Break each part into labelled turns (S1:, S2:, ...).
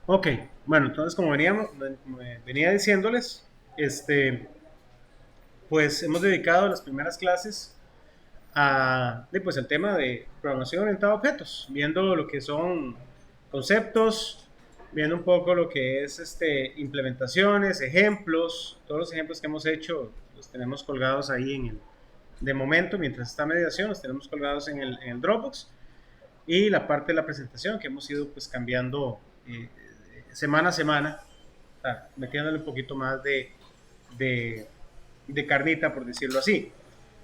S1: Ok, bueno, entonces como venía diciéndoles, pues hemos dedicado las primeras clases pues, el tema de programación orientada a objetos, viendo lo que son conceptos, viendo un poco lo que es implementaciones, ejemplos, todos los ejemplos que hemos hecho los tenemos colgados ahí de momento, mientras está mediación, los tenemos colgados en el Dropbox, y la parte de la presentación que hemos ido pues cambiando semana a semana, metiéndole un poquito más de, de carnita, por decirlo así.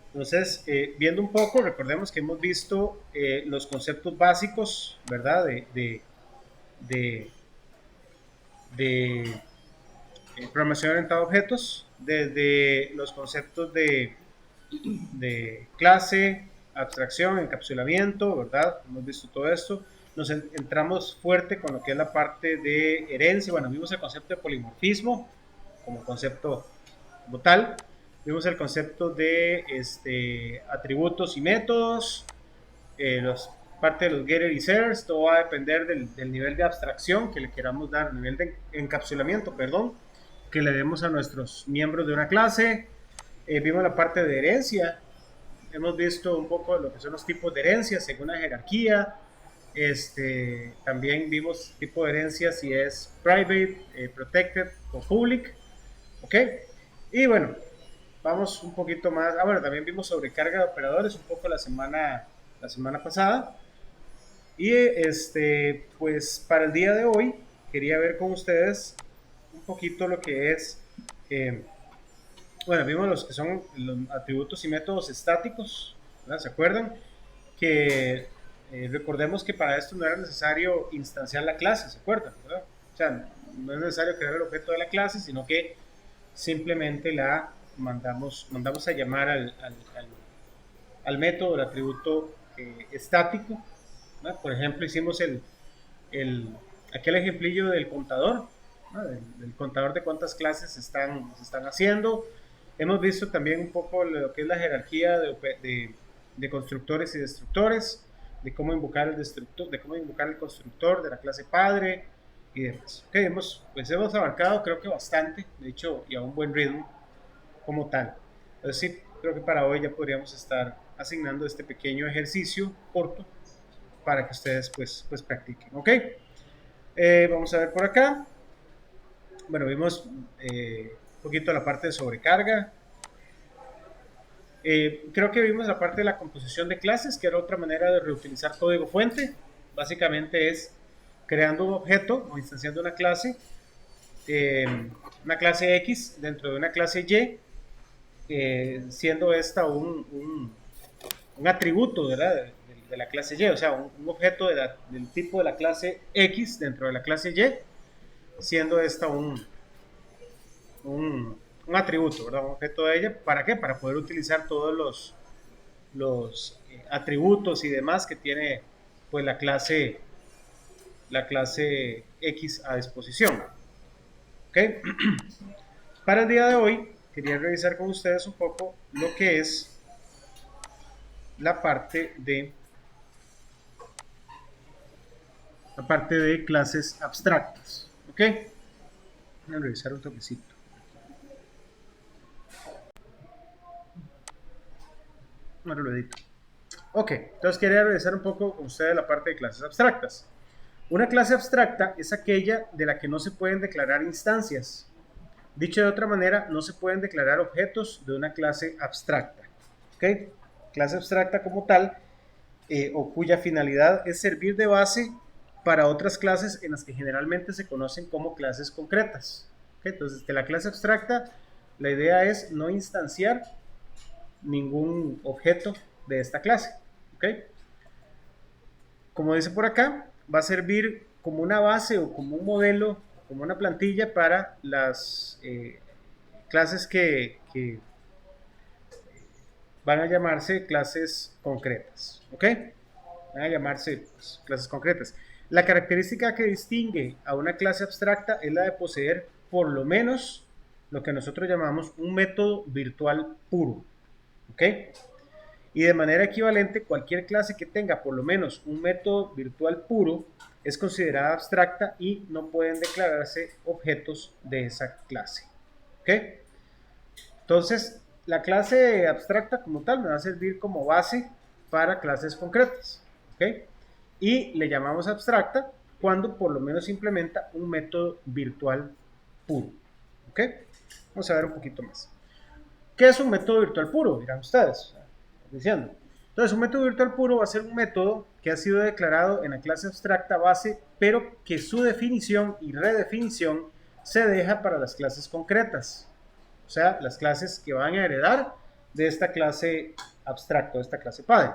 S1: Entonces, viendo un poco, recordemos que hemos visto los conceptos básicos, ¿verdad? De, de programación orientada a objetos, desde los conceptos de clase, abstracción, encapsulamiento, ¿verdad? Hemos visto todo esto. Nos entramos fuerte con lo que es la parte de herencia. Bueno, vimos el concepto de polimorfismo como concepto como tal. Vimos el concepto de atributos y métodos, los, parte de los getter y setters, todo va a depender del nivel de abstracción que le queramos dar, nivel de encapsulamiento, perdón, que le demos a nuestros miembros de una clase. Vimos la parte de herencia, hemos visto un poco de lo que son los tipos de herencia según la jerarquía. También vimos tipo de herencia si es private, protected o public. ¿Ok? Y bueno, vamos un poquito más. Bueno, también vimos sobrecarga de operadores un poco la semana pasada. Y pues para el día de hoy quería ver con ustedes un poquito lo que es, eh, bueno, vimos los que son los atributos y métodos estáticos, ¿verdad? ¿Se acuerdan? Que recordemos que para esto no era necesario instanciar la clase, ¿se acuerdan? ¿Verdad? O sea, no es necesario crear el objeto de la clase, sino que simplemente la mandamos a llamar al método, el atributo estático, ¿no? Por ejemplo, hicimos el, aquel ejemplillo del contador, ¿no? Del contador de cuántas clases se están haciendo. Hemos visto también un poco lo que es la jerarquía de constructores y destructores, de cómo invocar el destructor, de cómo invocar el constructor de la clase padre y demás. Okay, pues hemos abarcado creo que bastante, de hecho, y a un buen ritmo como tal. Entonces sí, creo que para hoy ya podríamos estar asignando este pequeño ejercicio corto para que ustedes pues practiquen. ¿Ok? Vamos a ver por acá. Bueno, vimos un poquito la parte de sobrecarga. Creo que vimos la parte de la composición de clases, que era otra manera de reutilizar código fuente. Básicamente es creando un objeto o instanciando eh, una clase X dentro de una clase Y, siendo esta un atributo, ¿verdad? De la clase Y, o sea, un objeto del tipo de la clase X dentro de la clase Y, siendo esta un atributo, ¿verdad? Un objeto de ella. ¿Para qué? Para poder utilizar todos los atributos y demás que tiene pues la clase X a disposición. ¿Ok? Para el día de hoy quería revisar con ustedes un poco lo que es la parte de clases abstractas. ¿Ok? Voy a revisar un toquecito. Ahora lo edito. Ok, entonces quería revisar un poco con ustedes la parte de clases abstractas. Una clase abstracta es aquella de la que no se pueden declarar instancias. Dicho de otra manera, no se pueden declarar objetos de una clase abstracta. ¿Ok? Clase abstracta como tal, o cuya finalidad es servir de base para otras clases en las que generalmente se conocen como clases concretas. ¿Ok? Entonces, de la clase abstracta, la idea es no instanciar ningún objeto de esta clase. ¿Ok? Como dice por acá, va a servir como una base o como un modelo, como una plantilla para las clases que van a llamarse clases concretas. ¿Ok? Van a llamarse pues, clases concretas. La característica que distingue a una clase abstracta es la de poseer por lo menos lo que nosotros llamamos un método virtual puro. ¿Ok? Y de manera equivalente, cualquier clase que tenga por lo menos un método virtual puro es considerada abstracta y no pueden declararse objetos de esa clase. ¿Ok? Entonces, la clase abstracta como tal me va a servir como base para clases concretas. ¿Ok? Y le llamamos abstracta cuando por lo menos implementa un método virtual puro. ¿Ok? Vamos a ver un poquito más. ¿Qué es un método virtual puro? Dirán ustedes. Diciendo. Entonces, un método virtual puro va a ser un método que ha sido declarado en la clase abstracta base, pero que su definición y redefinición se deja para las clases concretas. O sea, las clases que van a heredar de esta clase abstracta, de esta clase padre.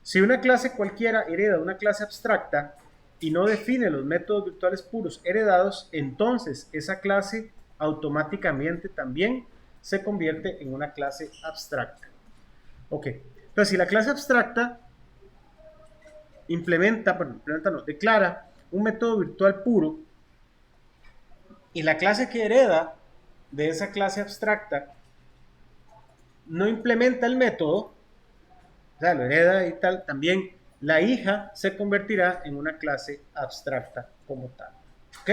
S1: Si una clase cualquiera hereda una clase abstracta y no define los métodos virtuales puros heredados, entonces esa clase automáticamente también se convierte en una clase abstracta. Ok, entonces si la clase abstracta declara un método virtual puro y la clase que hereda de esa clase abstracta no implementa el método, o sea, lo hereda y tal, también la hija se convertirá en una clase abstracta como tal. ¿Ok?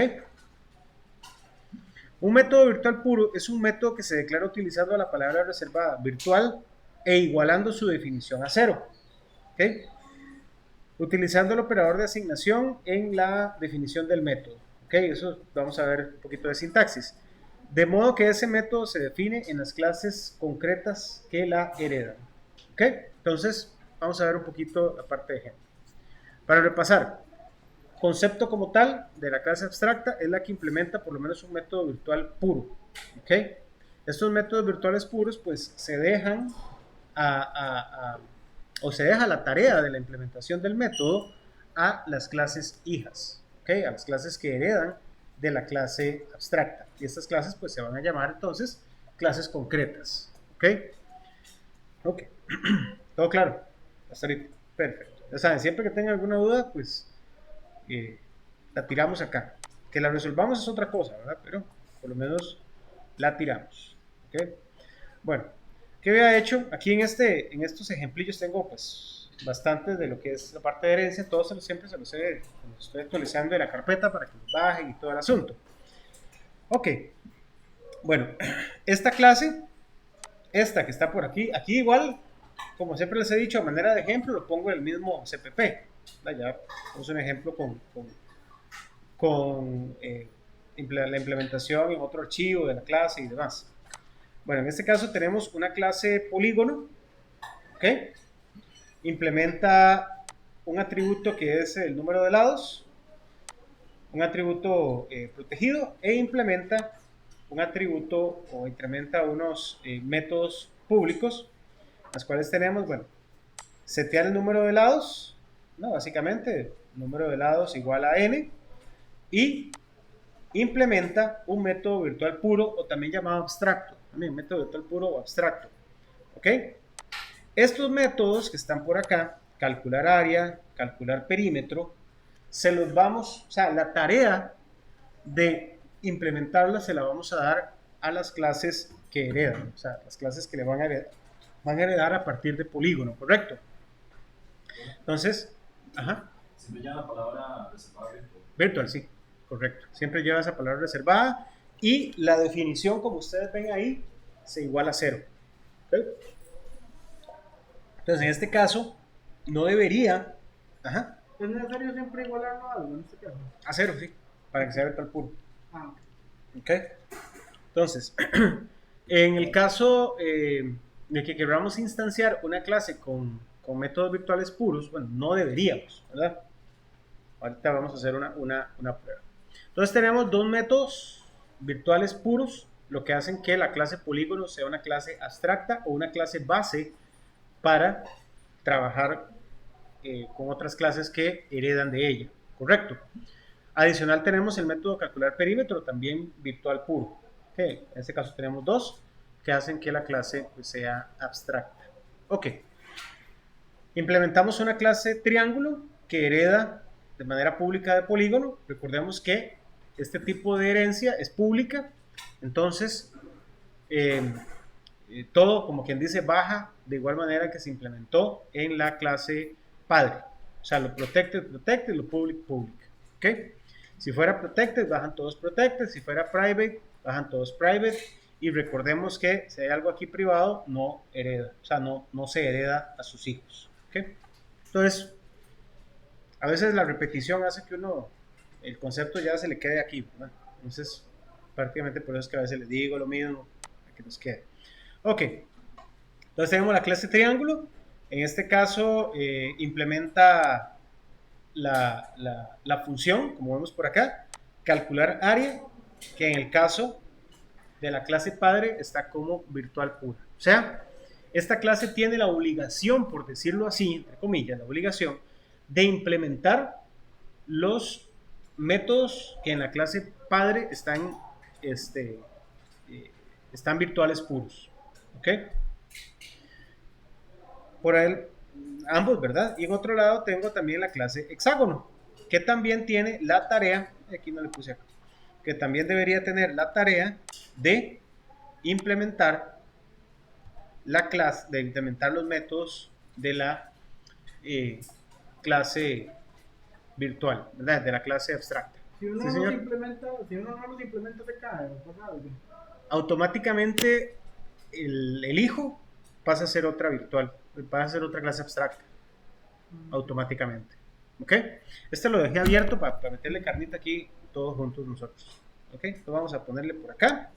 S1: Un método virtual puro es un método que se declara utilizando la palabra reservada virtual e igualando su definición a cero. ¿Ok? Utilizando el operador de asignación en la definición del método. ¿Ok? Eso vamos a ver un poquito de sintaxis. De modo que ese método se define en las clases concretas que la heredan. ¿Ok? Entonces, vamos a ver un poquito la parte de ejemplo. Para repasar, concepto como tal de la clase abstracta es la que implementa por lo menos un método virtual puro. ¿Ok? Estos métodos virtuales puros pues se dejan o se deja la tarea de la implementación del método a las clases hijas, ¿ok? A las clases que heredan de la clase abstracta. Y estas clases pues se van a llamar entonces clases concretas, ¿ok? Ok, todo claro, hasta ahorita, perfecto. Ya saben, siempre que tengan alguna duda pues la tiramos acá. Que la resolvamos es otra cosa, ¿verdad? Pero por lo menos la tiramos, ¿ok? Bueno, ¿qué había hecho? Aquí en estos ejemplillos tengo pues bastantes de lo que es la parte de herencia, todos siempre se los estoy actualizando de la carpeta para que los bajen y todo el asunto. Ok, bueno, esta clase, esta que está por aquí igual, como siempre les he dicho, a manera de ejemplo, lo pongo en el mismo CPP. Ya puse un ejemplo con la implementación en otro archivo de la clase y demás. Bueno, en este caso tenemos una clase polígono, ¿ok? Implementa un atributo que es el número de lados, un atributo protegido, e implementa un atributo o incrementa unos métodos públicos, los cuales tenemos, bueno, setear el número de lados, ¿no? Básicamente, número de lados igual a n, y implementa un método virtual puro o también llamado abstracto, también método virtual puro o abstracto, ¿ok? Estos métodos que están por acá, calcular área, calcular perímetro, se los vamos, o sea, la tarea de implementarlas se la vamos a dar a las clases que heredan, o sea, las clases que le van a heredar a partir de polígono, ¿correcto? Entonces, ajá.
S2: Siempre lleva la palabra reservada virtual.
S1: Virtual, sí, correcto. Siempre lleva esa palabra reservada y la definición, como ustedes ven ahí, se iguala a cero. ¿Okay? Entonces, en este caso, no debería... Ajá.
S3: ¿Es necesario siempre igualarlo a algo en este caso?
S1: A cero, sí, para que sea virtual puro.
S3: Ah,
S1: ¿Ok? Entonces, en el caso de que queramos instanciar una clase con métodos virtuales puros, bueno, no deberíamos, ¿verdad? Ahorita vamos a hacer una prueba. Entonces tenemos dos métodos virtuales puros, lo que hacen que la clase polígono sea una clase abstracta o una clase base para trabajar con otras clases que heredan de ella, ¿correcto? Adicional tenemos el método calcular perímetro, también virtual puro. Okay. En este caso tenemos dos que hacen que la clase pues, sea abstracta. Ok. Implementamos una clase triángulo que hereda de manera pública de polígono. Recordemos que este tipo de herencia es pública, entonces todo, como quien dice, baja de igual manera que se implementó en la clase padre. O sea, lo protected, protected, lo public, public. ¿Ok? Si fuera protected, bajan todos protected. Si fuera private, bajan todos private. Y recordemos que si hay algo aquí privado, no hereda. O sea, no se hereda a sus hijos. ¿Ok? Entonces, a veces la repetición hace que el concepto ya se le quede aquí, ¿verdad? Entonces, prácticamente por eso es que a veces les digo lo mismo, para que nos quede. Ok, entonces tenemos la clase triángulo. En este caso, implementa la función, como vemos por acá, calcular área, que en el caso de la clase padre está como virtual pura. O sea, esta clase tiene la obligación, por decirlo así, entre comillas, la obligación de implementar los métodos que en la clase padre están virtuales puros. ¿Ok? Por él, ambos, ¿verdad? Y en otro lado tengo también la clase hexágono, que también tiene la tarea, aquí no le puse acá, que también debería tener la tarea de implementar los métodos de la clase virtual, ¿verdad? De la clase abstracta.
S3: Si uno
S1: ¿Sí,
S3: no
S1: señor?
S3: los implementa, si uno no los implementa, se cae, ¿no pasa algo?
S1: Automáticamente el hijo pasa a ser otra virtual, pasa a ser otra clase abstracta, automáticamente. ¿Ok? Este lo dejé abierto para meterle carnita aquí todos juntos nosotros. ¿Ok? Entonces vamos a ponerle por acá.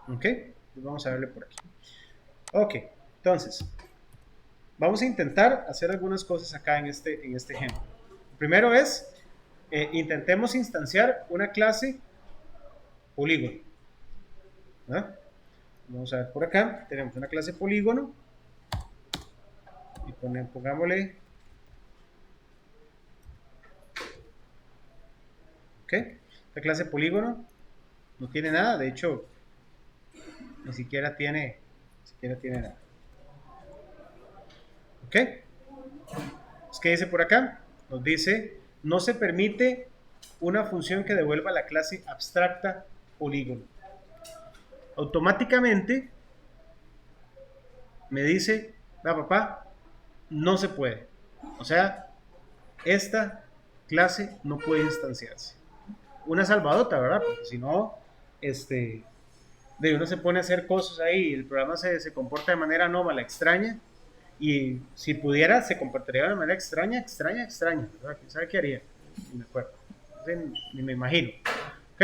S1: ¿Ok? Entonces vamos a verle por aquí. Ok, entonces vamos a intentar hacer algunas cosas acá en este ejemplo. Primero es, intentemos instanciar una clase polígono. ¿Ah? Vamos a ver por acá, tenemos una clase polígono y pongámosle, ok, esta clase polígono no tiene nada, de hecho ni siquiera tiene nada. Ok, ¿qué dice por acá? Nos dice, no se permite una función que devuelva la clase abstracta polígono. Automáticamente me dice, va papá, no se puede. O sea, esta clase no puede instanciarse. Una salvadota, ¿verdad? Porque si no, de uno se pone a hacer cosas ahí, el programa se comporta de manera anómala, extraña, y si pudiera, se comportaría de manera extraña, ¿verdad? ¿Quién sabe qué haría? Ni me acuerdo, ni me imagino. ¿Ok?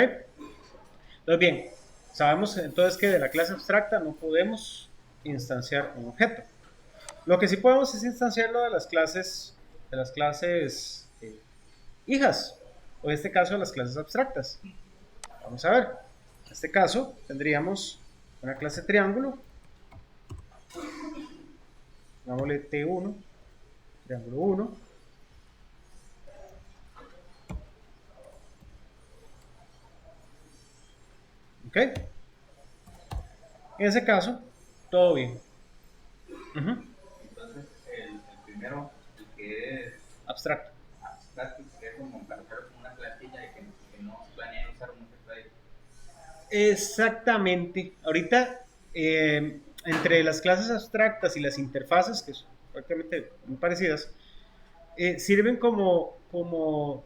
S1: Entonces, bien, sabemos entonces que de la clase abstracta no podemos instanciar un objeto. Lo que sí podemos es instanciarlo de las clases hijas, o en este caso de las clases abstractas. Vamos a ver, en este caso tendríamos una clase triángulo, llamémosle T1, triángulo 1, ¿ok? En ese caso, todo bien.
S4: Entonces, el primero, el que es
S1: Abstracto.
S4: abstracto, sería como colocar una plantilla de que no planean usar un objeto ahí.
S1: Exactamente. Ahorita, entre las clases abstractas y las interfaces, que son prácticamente muy parecidas, sirven como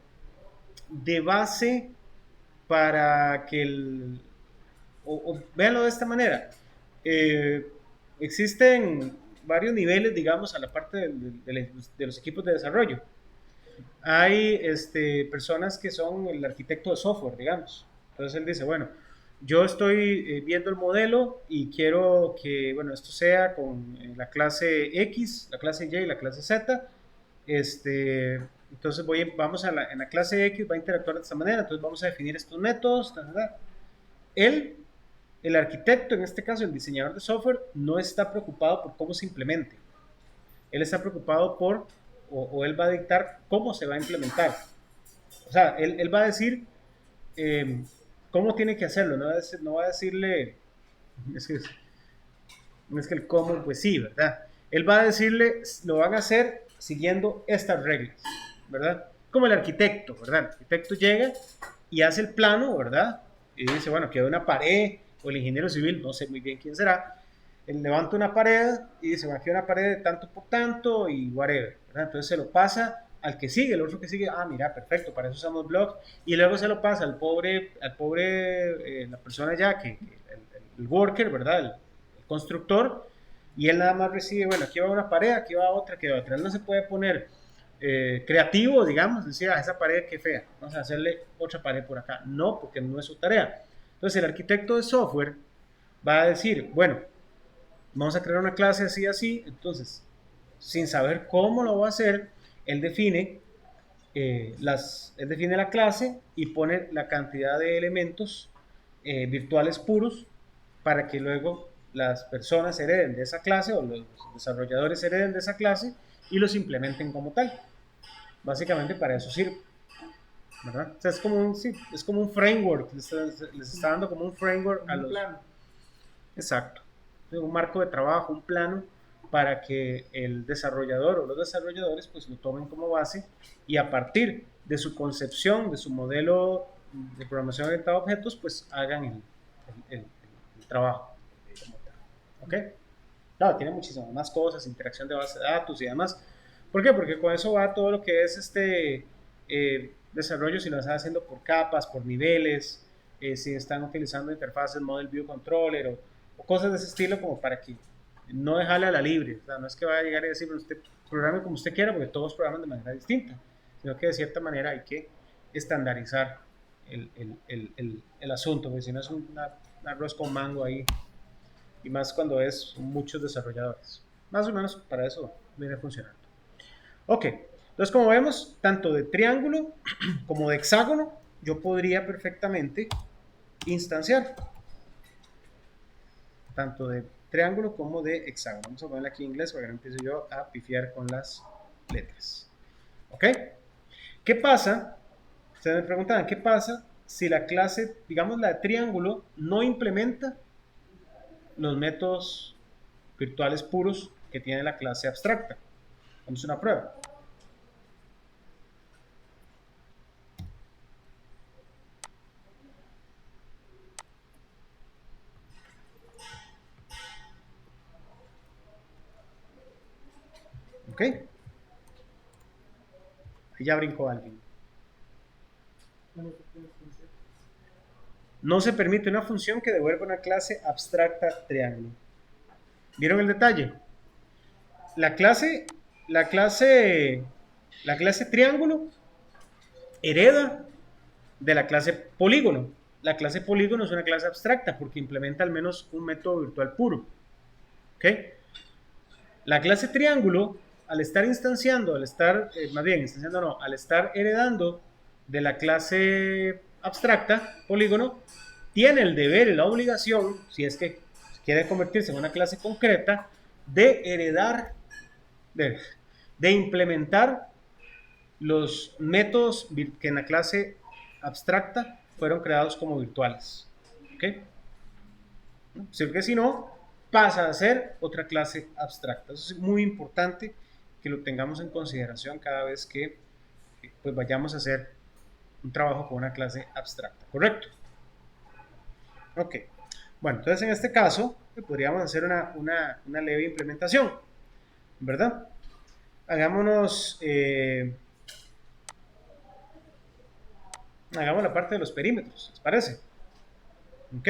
S1: de base para que véanlo de esta manera. Existen varios niveles, digamos, a la parte de los equipos de desarrollo. Hay personas que son el arquitecto de software, digamos. Entonces él dice, bueno, yo estoy viendo el modelo y quiero que, bueno, esto sea con la clase X, la clase Y y la clase Z. Entonces vamos en la clase X, va a interactuar de esta manera, entonces vamos a definir estos métodos. Él, el arquitecto, en este caso el diseñador de software, no está preocupado por cómo se implemente. Él está preocupado o él va a dictar cómo se va a implementar. O sea, él va a decir cómo tiene que hacerlo, no va a decirle, es que el cómo, pues sí, ¿verdad? Él va a decirle, lo van a hacer siguiendo estas reglas, ¿verdad? Como el arquitecto, ¿verdad? El arquitecto llega y hace el plano, ¿verdad? y dice, bueno, quedó una pared, o el ingeniero civil, no sé muy bien quién será, él levanta una pared y dice, bueno, aquí hay una pared de tanto por tanto y whatever, ¿verdad? Entonces se lo pasa al que sigue, el otro que sigue, ah, mira, perfecto, para eso usamos blocks, y luego se lo pasa al pobre la persona ya, el worker, ¿verdad? El constructor, y él nada más recibe, bueno, aquí va una pared, aquí va otra, aquí va otra. Él no se puede poner creativo, digamos, decir, ah, esa pared qué fea, vamos a hacerle otra pared por acá. No, porque no es su tarea. Entonces el arquitecto de software va a decir, bueno, vamos a crear una clase así, así, entonces, sin saber cómo lo va a hacer, él define, él define la clase y pone la cantidad de elementos virtuales puros para que luego las personas hereden de esa clase o los desarrolladores hereden de esa clase y los implementen como tal. Básicamente para eso sirve, ¿verdad? O sea, es como un, sí, es como un framework, les está dando como un framework a
S3: Un
S1: los...
S3: plano.
S1: Exacto. Un marco de trabajo, un plano para que el desarrollador o los desarrolladores pues lo tomen como base y a partir de su concepción, de su modelo de programación orientada a objetos, pues hagan el trabajo. ¿Ok? Claro, tiene muchísimas más cosas, interacción de base de datos y demás. ¿Por qué? Porque con eso va todo lo que es desarrollo, si lo están haciendo por capas, por niveles, si están utilizando interfaces Model View Controller o cosas de ese estilo como para que no dejarle a la libre. O sea, no es que vaya a llegar y decir, usted programe como usted quiera, porque todos programan de manera distinta, sino que de cierta manera hay que estandarizar el asunto, porque si no es un arroz con mango ahí, y más cuando es muchos desarrolladores. Más o menos para eso viene funcionando. Ok, entonces como vemos, tanto de triángulo como de hexágono, yo podría perfectamente instanciar. Tanto de triángulo como de hexágono. Vamos a ponerle aquí en inglés para que no empiece yo a pifiar con las letras. ¿Ok? ¿Qué pasa? Ustedes me preguntaban, ¿qué pasa si la clase, digamos la de triángulo, no implementa los métodos virtuales puros que tiene la clase abstracta? Vamos a una prueba. ¿Ok? Ahí ya brincó alguien. No se permite una función que devuelva una clase abstracta triángulo. ¿Vieron el detalle? La clase triángulo hereda de la clase polígono. La clase polígono es una clase abstracta porque implementa al menos un método virtual puro. ¿Ok? La clase triángulo, al estar instanciando, al estar heredando de la clase abstracta, polígono, tiene el deber y la obligación, si es que quiere convertirse en una clase concreta, de heredar, de implementar los métodos que en la clase abstracta fueron creados como virtuales. ¿Ok? Porque si no, pasa a ser otra clase abstracta. Eso es muy importante que lo tengamos en consideración cada vez que pues, vayamos a hacer un trabajo con una clase abstracta. ¿Correcto? Ok. Bueno, entonces en este caso podríamos hacer una leve implementación, ¿verdad? Hagámonos, hagamos la parte de los perímetros, ¿les parece? ¿Ok?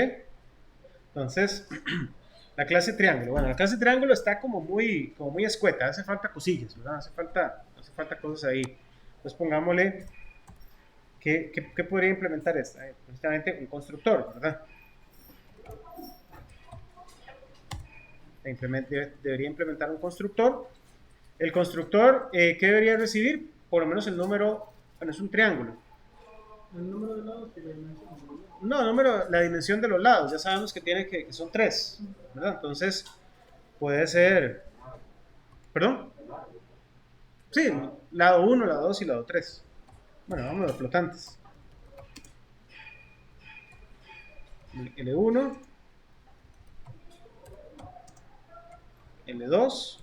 S1: Entonces, la clase triángulo. Bueno, la clase triángulo está como muy escueta, hace falta cosillas, ¿verdad? Hace falta cosas ahí. Entonces pongámosle, ¿qué podría implementar esta? Justamente un constructor, ¿verdad? Debería implementar un constructor. El constructor, ¿qué debería recibir? Por lo menos el número, bueno, es un triángulo.
S3: El número de lados que le menciono.
S1: No, la dimensión de los lados, ya sabemos que son 3, ¿verdad? Entonces, puede ser, ¿perdón? Sí, lado 1, lado 2 y lado 3. Bueno, vamos a los flotantes. L1, L2.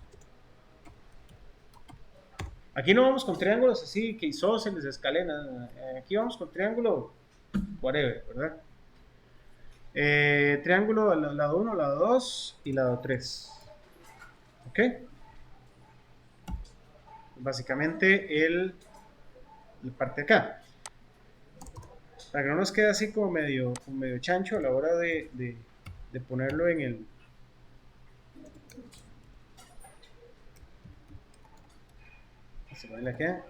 S1: Aquí no vamos con triángulos así, que isósceles, escalenas. Aquí vamos con triángulo, whatever, ¿verdad? Triángulo, lado 1, lado 2 y lado 3. ¿Ok? Básicamente el parte de acá. Para que no nos quede así como medio chancho a la hora de ponerlo en el... Se pone acá.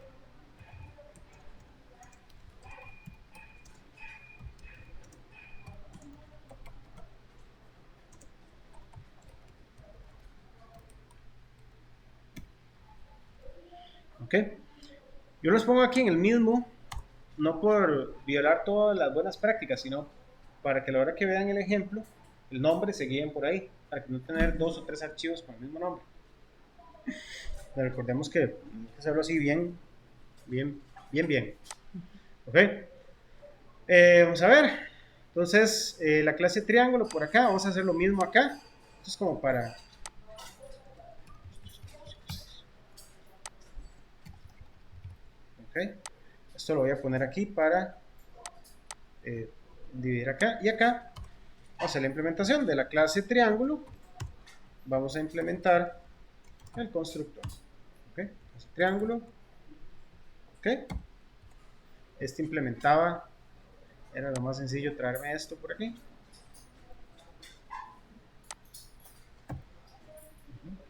S1: ¿Ok? Yo los pongo aquí en el mismo, no por violar todas las buenas prácticas, sino para que a la hora que vean el ejemplo, el nombre se guíen por ahí, para que no tener 2 o 3 archivos con el mismo nombre. Pero recordemos que hay que hacerlo así bien. ¿Ok? Vamos a ver. Entonces, la clase triángulo por acá, vamos a hacer lo mismo acá. Esto es como para... ¿Ok? Esto lo voy a poner aquí para dividir acá y acá. Vamos a hacer la implementación de la clase triángulo. Vamos a implementar el constructor. ¿Ok? Clase triángulo. ¿Ok? Este implementaba, era lo más sencillo traerme esto por aquí.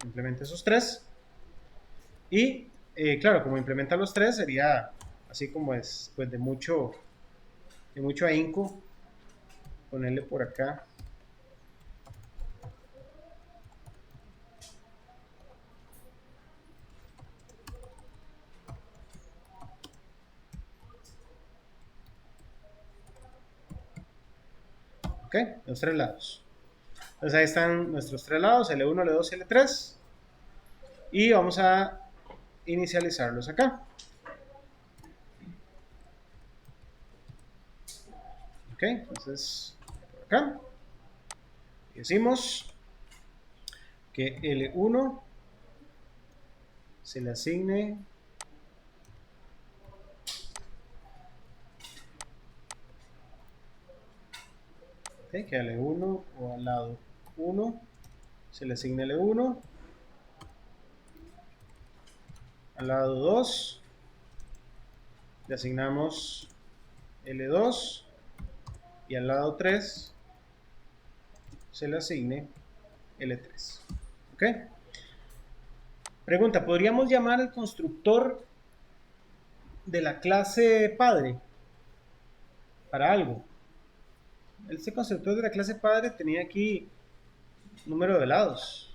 S1: Implementa esos tres. Y claro, como implementa los tres, sería así como es, pues de mucho ahínco ponerle por acá. Ok, los tres lados. Entonces ahí están nuestros tres lados, L1, L2 y L3. Y vamos a inicializarlos acá. Ok, entonces por acá. Y decimos que L1 se le asigne que a L1 o al lado 1 se le asigne L1, al lado 2 le asignamos L2 y al lado 3 se le asigne L3. ¿Ok? Pregunta, ¿podríamos llamar al constructor de la clase padre para algo? Este constructor de la clase padre tenía aquí número de lados.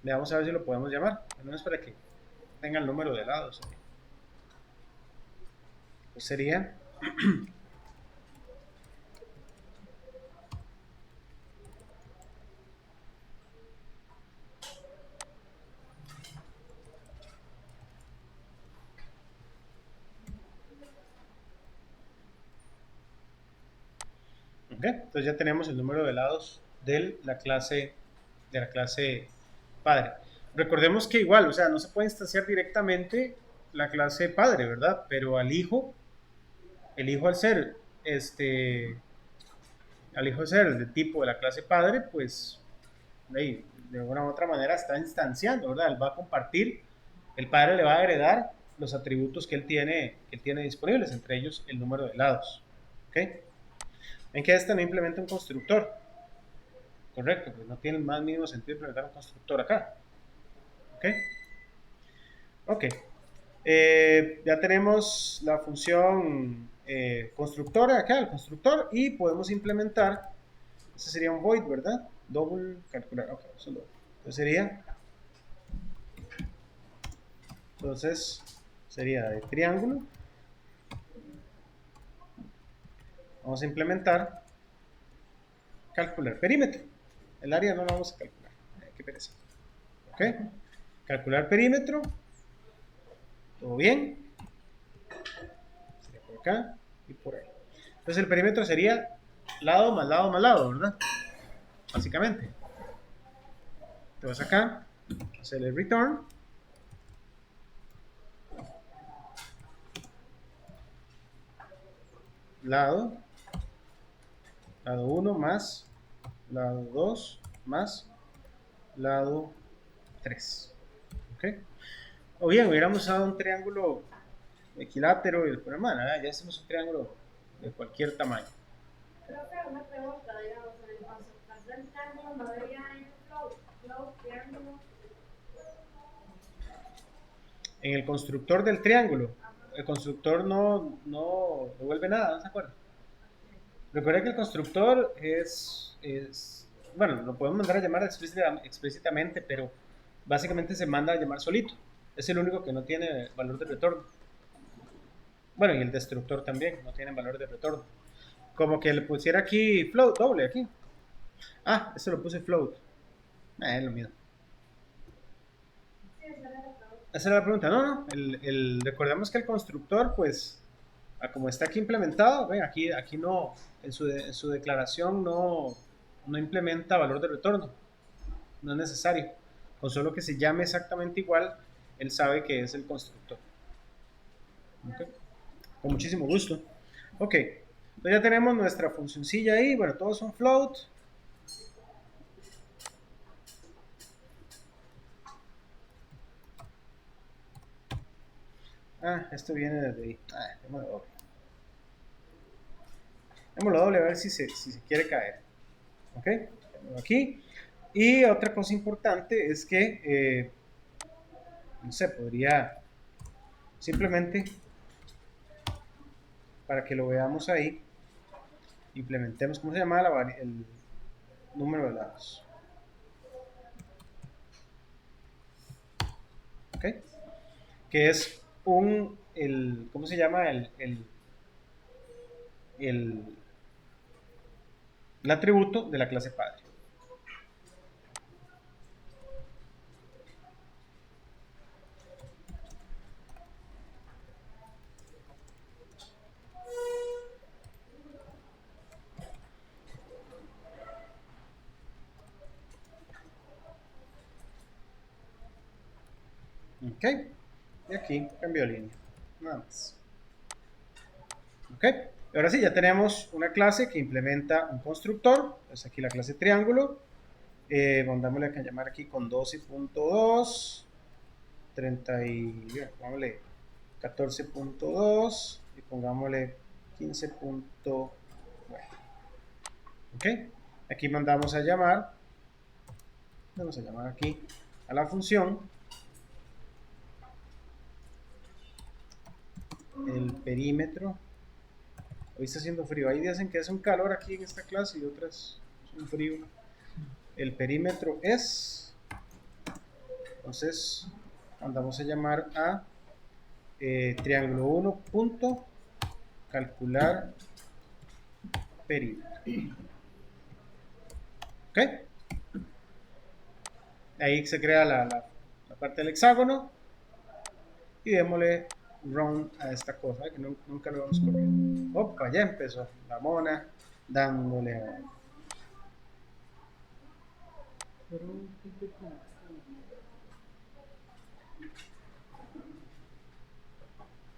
S1: Vamos a ver si lo podemos llamar. No es para que tenga el número de lados. Pues sería ¿ok? Entonces ya tenemos el número de lados de la clase padre. Recordemos que igual, o sea, no se puede instanciar directamente la clase padre, ¿verdad? Pero al hijo al ser del tipo de la clase padre, pues de una u otra manera está instanciando, ¿verdad? Él va a compartir, el padre le va a heredar los atributos que él tiene disponibles, entre ellos el número de lados. ¿Ok? En que este no implementa un constructor. Correcto, pues no tiene el más mínimo sentido implementar un constructor acá. ¿Ok? Ok. Ya tenemos la función constructora acá, el constructor, y podemos implementar, este sería un void, ¿verdad? Double calcular, ok, eso lo, entonces sería de triángulo. Vamos a implementar calcular perímetro. El área no lo vamos a calcular, qué pereza. Ok, calcular perímetro. ¿Todo bien? Sería por acá y por ahí. Entonces el perímetro sería lado más lado más lado, ¿verdad? Básicamente. Te vas acá, hacer el return. lado 1 más lado 2 más lado 3. ¿Ok? O bien, hubiéramos usado un triángulo equilátero y el problema, nada, ya hacemos un triángulo de cualquier tamaño.
S5: Creo que una pregunta, digamos, en el constructor del triángulo no debería ir float, triángulo.
S1: En el constructor del triángulo, el constructor no devuelve nada, ¿no se acuerdan? Recuerda que el constructor bueno, lo podemos mandar a llamar explícitamente, pero básicamente se manda a llamar solito. Es el único que no tiene valor de retorno. Bueno, y el destructor también no tiene valor de retorno. Como que le pusiera aquí float, doble aquí. Ah, eso lo puse float. Es lo mismo.
S5: Sí, esa era la pregunta.
S1: Esa era la pregunta. No, recordemos que el constructor, pues, como está aquí implementado, ven, aquí no, en su declaración no implementa valor de retorno. No es necesario. Con solo que se llame exactamente igual, él sabe que es el constructor. ¿Okay? Con muchísimo gusto. Ok, entonces ya tenemos nuestra funcioncilla ahí. Bueno, todos son float. Esto viene desde ahí. Démoslo doble. Démoslo doble a ver si se quiere caer. Ok, aquí. Y otra cosa importante es que, no sé, podría simplemente, para que lo veamos ahí, implementemos, ¿cómo se llama el número de lados? Ok, que es ¿cómo se llama? El atributo de la clase padre. Ok, y aquí cambio de línea, nada más. Ok, ahora sí, ya tenemos una clase que implementa un constructor. Es aquí la clase triángulo. Mandámosle a llamar aquí con 12.2, 30 y, pongámosle 14.2 y pongámosle 15. Bueno, ok, aquí mandamos a llamar, vamos a llamar aquí a la función el perímetro. Hoy está haciendo frío, hay días en que hace un calor aquí en esta clase y otras es un frío. El perímetro es, entonces mandamos a llamar a triángulo 1 punto calcular perímetro. Ok, ahí se crea la parte del hexágono y démosle run a esta cosa que nunca lo vamos corriendo. Opa, ya empezó la mona dándole a
S3: Pero un tipo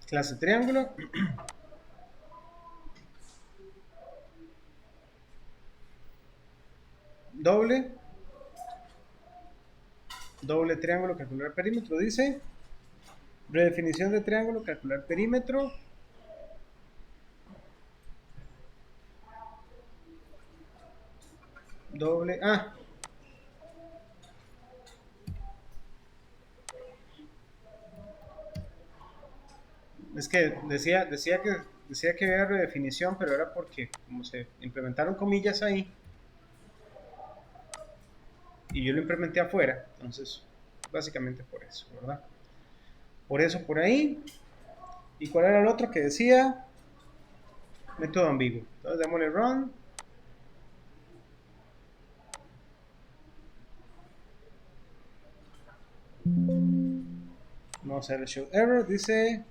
S1: clase triángulo. Doble triángulo, calcular perímetro, dice. Redefinición de triángulo, calcular perímetro. Doble, es que decía que había redefinición, pero era porque como se implementaron comillas ahí y yo lo implementé afuera, entonces básicamente por eso, ¿verdad? Por eso por ahí. ¿Y cuál era el otro que decía? Método ambiguo. Entonces démosle run. Vamos a hacer el show error. Dice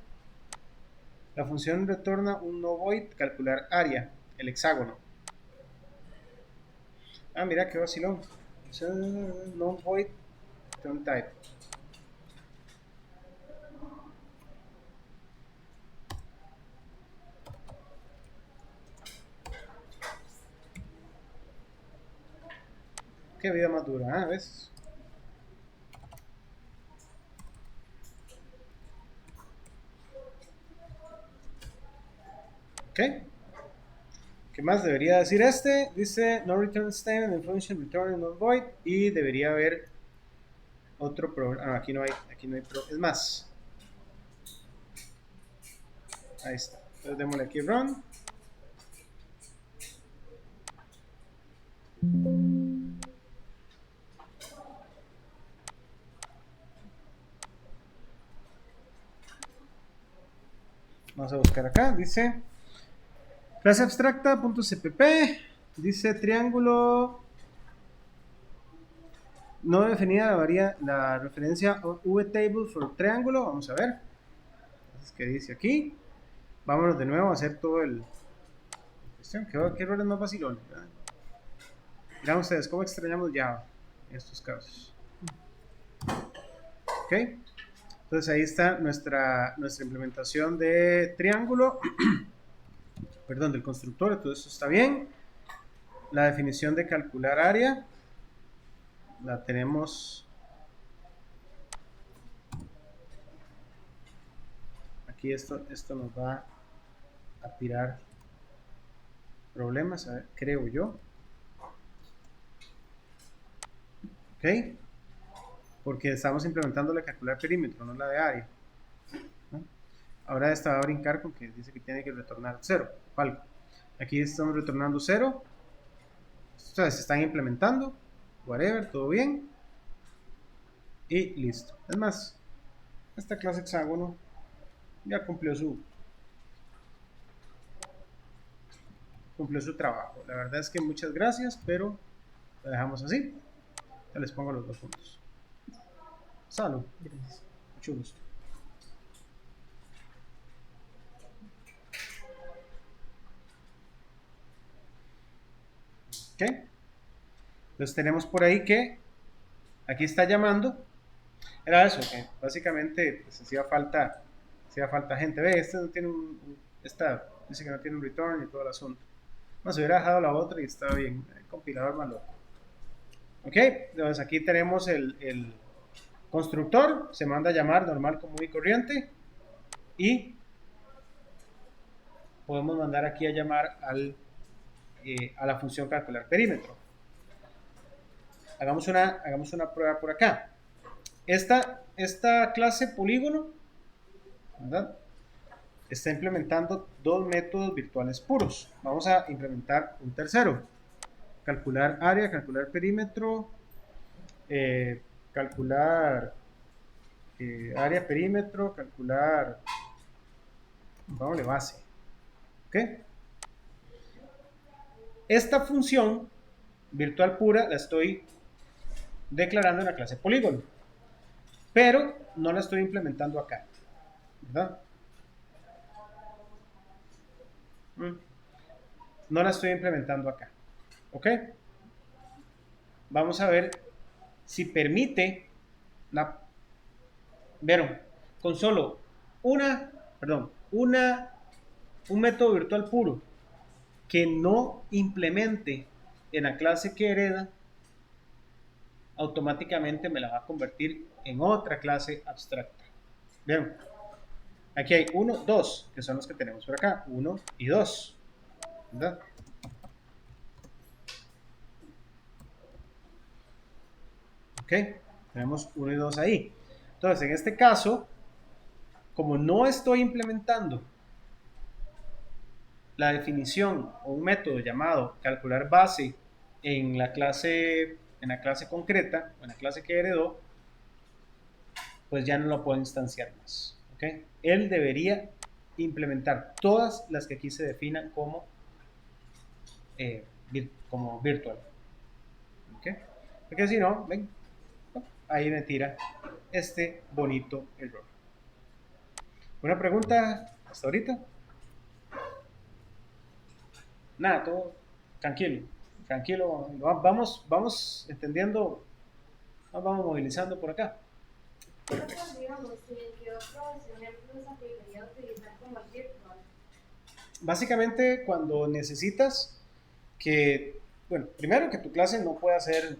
S1: la función retorna un no void calcular área, el hexágono. Mira qué vacilón. No void return type. Qué vida más dura, ¿ves? Ok. ¿Qué más debería decir este? Dice no return stand and function return not void. Y debería haber otro problema. Aquí no hay problema. Es más. Ahí está. Entonces démosle aquí run. Vamos a buscar acá. Dice clase abstracta.cpp. Dice triángulo no definida la referencia vtable for triángulo. Vamos a ver. Entonces, ¿qué dice aquí? Vámonos de nuevo a hacer todo el... ¿Qué errores más vacilones? Miren ustedes cómo extrañamos Java en estos casos. Ok. Entonces ahí está nuestra implementación de triángulo. Perdón, del constructor. Entonces eso está bien. La definición de calcular área la tenemos aquí. Esto nos va a tirar problemas, a ver, creo yo. Ok, porque estamos implementando la calcular perímetro, no la de área, ¿no? Ahora esta va a brincar con que dice que tiene que retornar 0 algo. Aquí estamos retornando 0. O sea, se están implementando, whatever, todo bien y listo. Es más, esta clase hexágono ya cumplió su trabajo. La verdad es que muchas gracias, pero lo dejamos así. Ya les pongo los dos puntos. Salud.
S3: Gracias.
S1: Mucho gusto. Ok. Entonces tenemos por ahí que aquí está llamando. Era eso, que básicamente pues, hacía falta gente. Ve, este no tiene esta dice que no tiene un return y todo el asunto. Más hubiera dejado la otra y estaba bien. El compilador más loco. Ok, entonces aquí tenemos el constructor, se manda a llamar normal, común y corriente, y podemos mandar aquí a llamar a la función calcular perímetro. Hagamos una prueba por acá. Esta clase polígono, ¿verdad?, está implementando dos métodos virtuales puros. Vamos a implementar un tercero. Calcular área, calcular perímetro, calcular área, perímetro, calcular, vámonos, base. ¿Ok? Esta función virtual pura la estoy declarando en la clase polígono, pero no la estoy implementando acá, ¿verdad? No la estoy implementando acá. ¿Ok? Vamos a ver si permite ¿vieron? Con solo un método virtual puro que no implemente en la clase que hereda, automáticamente me la va a convertir en otra clase abstracta. ¿Vieron? Aquí hay 1, 2, que son los que tenemos por acá, 1 y 2, ¿verdad? Ok, tenemos 1 y 2 ahí. Entonces, en este caso, como no estoy implementando la definición o un método llamado calcular base en la clase concreta o en la clase que heredó, pues ya no lo puedo instanciar más. ¿Okay? Él debería implementar todas las que aquí se definan como virtual. ¿Okay? Porque si no, ven, ahí me tira este bonito error. ¿Una pregunta hasta ahorita? Nada, todo tranquilo, vamos entendiendo, nos vamos movilizando por acá. Perfecto.
S5: Digamos, ¿qué otros ejemplos aplicaría utilizar como virtual?
S1: Básicamente cuando necesitas que bueno, primero que tu clase no pueda ser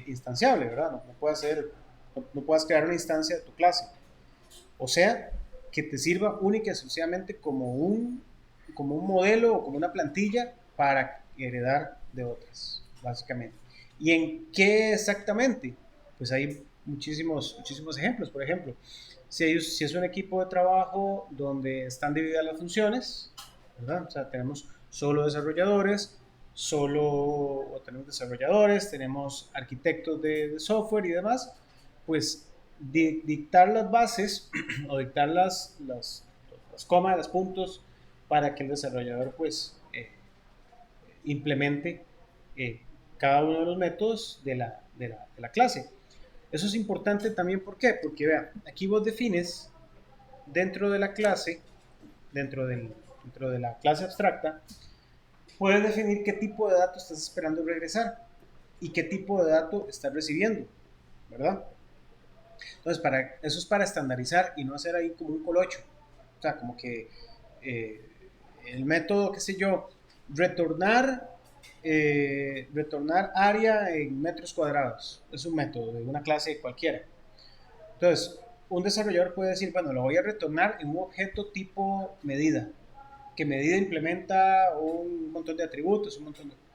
S1: instanciable, ¿verdad? No puedas crear una instancia de tu clase. O sea, que te sirva única y exclusivamente como un modelo o como una plantilla para heredar de otras, básicamente. ¿Y en qué exactamente? Pues hay muchísimos ejemplos. Por ejemplo, si es un equipo de trabajo donde están divididas las funciones, ¿verdad? O sea, tenemos solo desarrolladores, tenemos arquitectos de software y demás, pues dictar las bases o dictar las comas, los puntos para que el desarrollador pues implemente cada uno de los métodos de la clase. Eso es importante también, ¿por qué? Porque vean, aquí vos defines dentro de la clase, dentro de la clase abstracta, puedes definir qué tipo de datos estás esperando regresar y qué tipo de dato estás recibiendo, ¿verdad? Entonces, eso es para estandarizar y no hacer ahí como un colocho. O sea, como que el método, qué sé yo, retornar área en metros cuadrados. Es un método de una clase cualquiera. Entonces, un desarrollador puede decir, bueno, lo voy a retornar en un objeto tipo medida, que medida implementa un montón de atributos,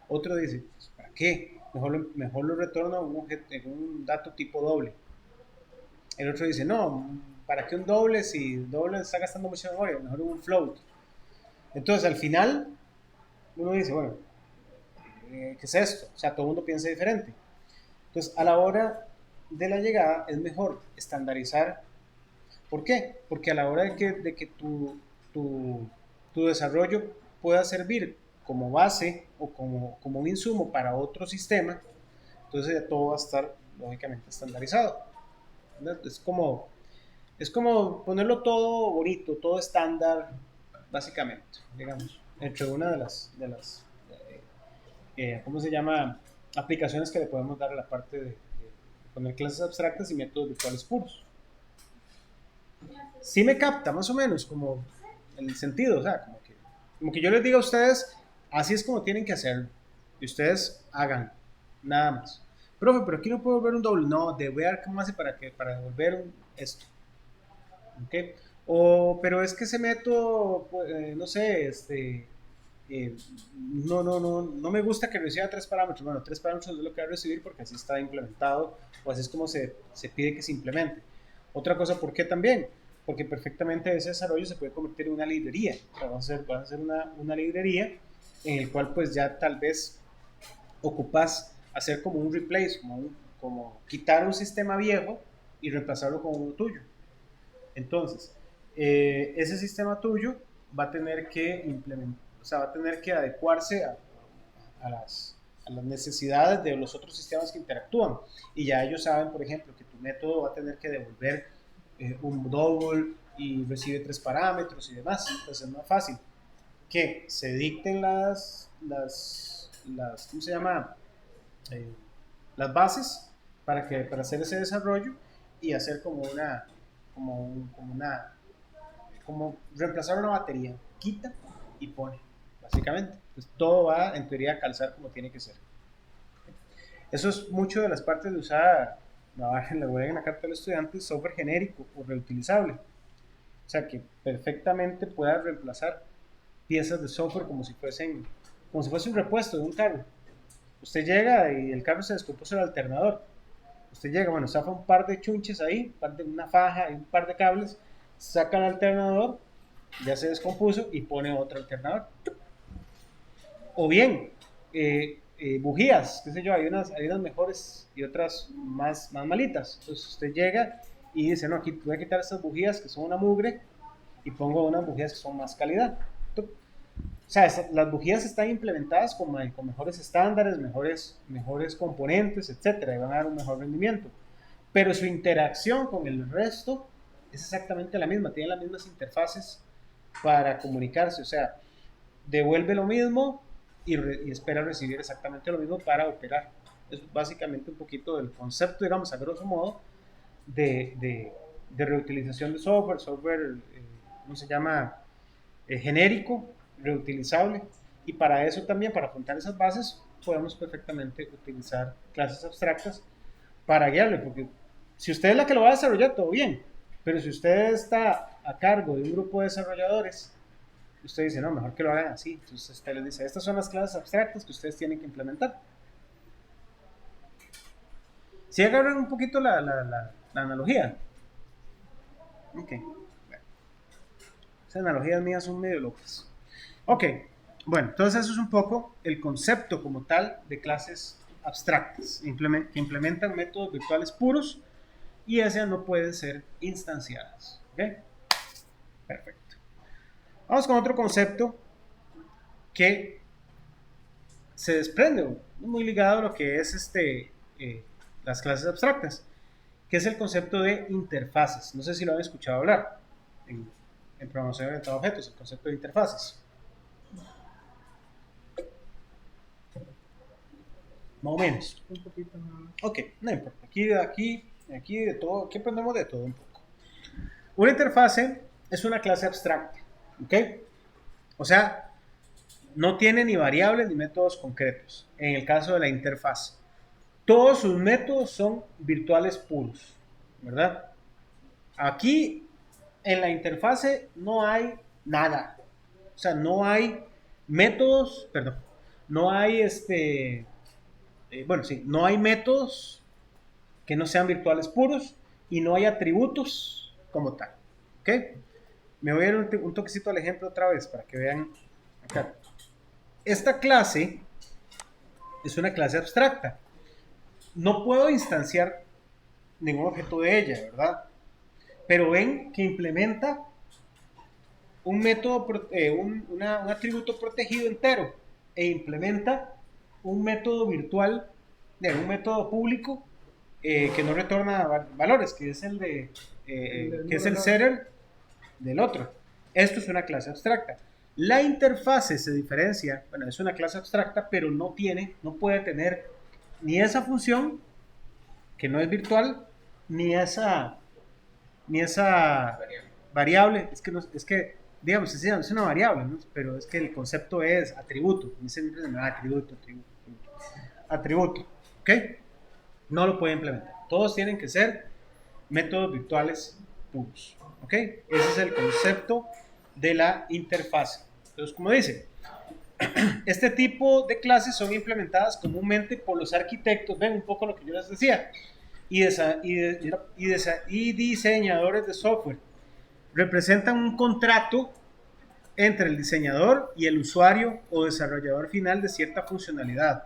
S1: Otro dice, pues, ¿para qué? Mejor lo retorno en un dato tipo doble. El otro dice, no, ¿para qué un doble si doble está gastando mucha memoria? Mejor un float. Entonces, al final, uno dice, bueno, ¿qué es esto? O sea, todo el mundo piensa diferente. Entonces, a la hora de la llegada, es mejor estandarizar. ¿Por qué? Porque a la hora de que tu desarrollo pueda servir como base o como un insumo para otro sistema, entonces ya todo va a estar lógicamente estandarizado. Es como ponerlo todo bonito, todo estándar, básicamente, digamos, entre una ¿cómo se llama? Aplicaciones que le podemos dar a la parte de poner clases abstractas y métodos virtuales puros. Sí me capta, más o menos, como el sentido, o sea, como que yo les diga a ustedes, así es como tienen que hacerlo, y ustedes hagan, nada más. Profe, pero aquí no puedo volver un doble, no, de ver cómo hace para devolver esto. ¿Okay? Pero es que ese método, pues, no sé, no me gusta que reciba tres parámetros. Bueno, tres parámetros es lo que va a recibir porque así está implementado o así es como se pide que se implemente. Otra cosa, ¿por qué también? Porque perfectamente ese desarrollo se puede convertir en una librería. O sea, vas a hacer una librería en el cual pues ya tal vez ocupas hacer como un replace, como quitar un sistema viejo y reemplazarlo con uno tuyo. Entonces, ese sistema tuyo va a tener que implementar, o sea, va a tener que adecuarse a las necesidades de los otros sistemas que interactúan. Y ya ellos saben, por ejemplo, que tu método va a tener que devolver un double y recibe tres parámetros y demás. Entonces es más fácil que se dicten ¿cómo se llama? Las bases para hacer ese desarrollo y hacer como reemplazar una batería, quita y pone, básicamente. Entonces, todo va en teoría a calzar como tiene que ser. Eso es mucho de las partes de usar, le voy en la carta del estudiante, software genérico o reutilizable. O sea, que perfectamente pueda reemplazar piezas de software como si fuese un repuesto de un carro. Usted llega y el carro se descompuso el alternador. Usted llega, bueno, saca un par de chunches ahí, una faja y un par de cables, saca el alternador, ya se descompuso y pone otro alternador. O bien, bujías, qué sé yo, hay unas mejores y otras más malitas. Entonces usted llega y dice, no, aquí voy a quitar estas bujías que son una mugre y pongo unas bujías que son más calidad. O sea, las bujías están implementadas con mejores estándares, mejores componentes, etcétera, y van a dar un mejor rendimiento. Pero su interacción con el resto es exactamente la misma, tienen las mismas interfaces para comunicarse, o sea, devuelve lo mismo y espera recibir exactamente lo mismo para operar. Es básicamente un poquito del concepto, digamos, a grosso modo, de reutilización de software, ¿cómo se llama? Genérico, reutilizable, y para eso también, para afrontar esas bases, podemos perfectamente utilizar clases abstractas para guiarle, porque si usted es la que lo va a desarrollar, todo bien, pero si usted está a cargo de un grupo de desarrolladores, usted dice, no, mejor que lo hagan así. Entonces usted les dice, estas son las clases abstractas que ustedes tienen que implementar. Si agarran un poquito la analogía. Ok. Bueno. Esas analogías mías son medio locas. Ok. Bueno, entonces eso es un poco el concepto como tal de clases abstractas, que implementan métodos virtuales puros y esas no pueden ser instanciadas. ¿Ok? Perfecto. Vamos con otro concepto que se desprende muy ligado a lo que es las clases abstractas, que es el concepto de interfaces. No sé si lo han escuchado hablar en programación orientada a objetos, el concepto de interfaces. Más o menos.
S3: Un poquito más.
S1: Ok, no importa. Aquí de todo, aquí aprendemos de todo un poco. Una interfase es una clase abstracta, ¿ok? O sea, no tiene ni variables ni métodos concretos. En el caso de la interfaz, todos sus métodos son virtuales puros, ¿verdad? Aquí en la interfase no hay nada. O sea, no hay métodos, perdón, no hay no hay métodos que no sean virtuales puros y no hay atributos como tal. ¿Ok? Me voy a dar un toquecito al ejemplo otra vez para que vean acá. Esta clase es una clase abstracta. No puedo instanciar ningún objeto de ella, ¿verdad? Pero ven que implementa un método, un atributo protegido entero e implementa un método virtual, un método público que no retorna valores, que es el setter del otro. Esto es una clase abstracta. La interfase se diferencia, bueno, es una clase abstracta, pero no puede tener ni esa función, que no es virtual, ni esa variable, digamos, es una variable, ¿no? Pero es que el concepto es atributo, atributo, ¿ok? No lo puede implementar. Todos tienen que ser métodos virtuales puros, ¿ok? Ese es el concepto de la interfaz. Entonces, como dice, este tipo de clases son implementadas comúnmente por los arquitectos, ven un poco lo que yo les decía, y diseñadores de software. Representan un contrato entre el diseñador y el usuario o desarrollador final de cierta funcionalidad.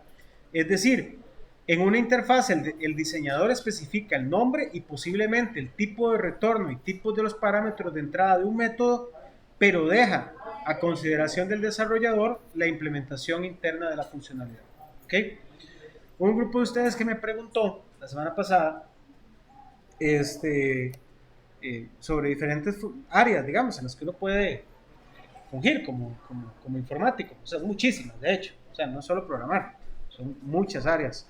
S1: Es decir, en una interfaz el diseñador especifica el nombre y posiblemente el tipo de retorno y tipos de los parámetros de entrada de un método, pero deja a consideración del desarrollador la implementación interna de la funcionalidad. ¿Okay? Un grupo de ustedes que me preguntó la semana pasada sobre diferentes áreas, digamos, en las que uno puede fungir como informático. O sea, muchísimas, de hecho. O sea, no solo programar, son muchas áreas.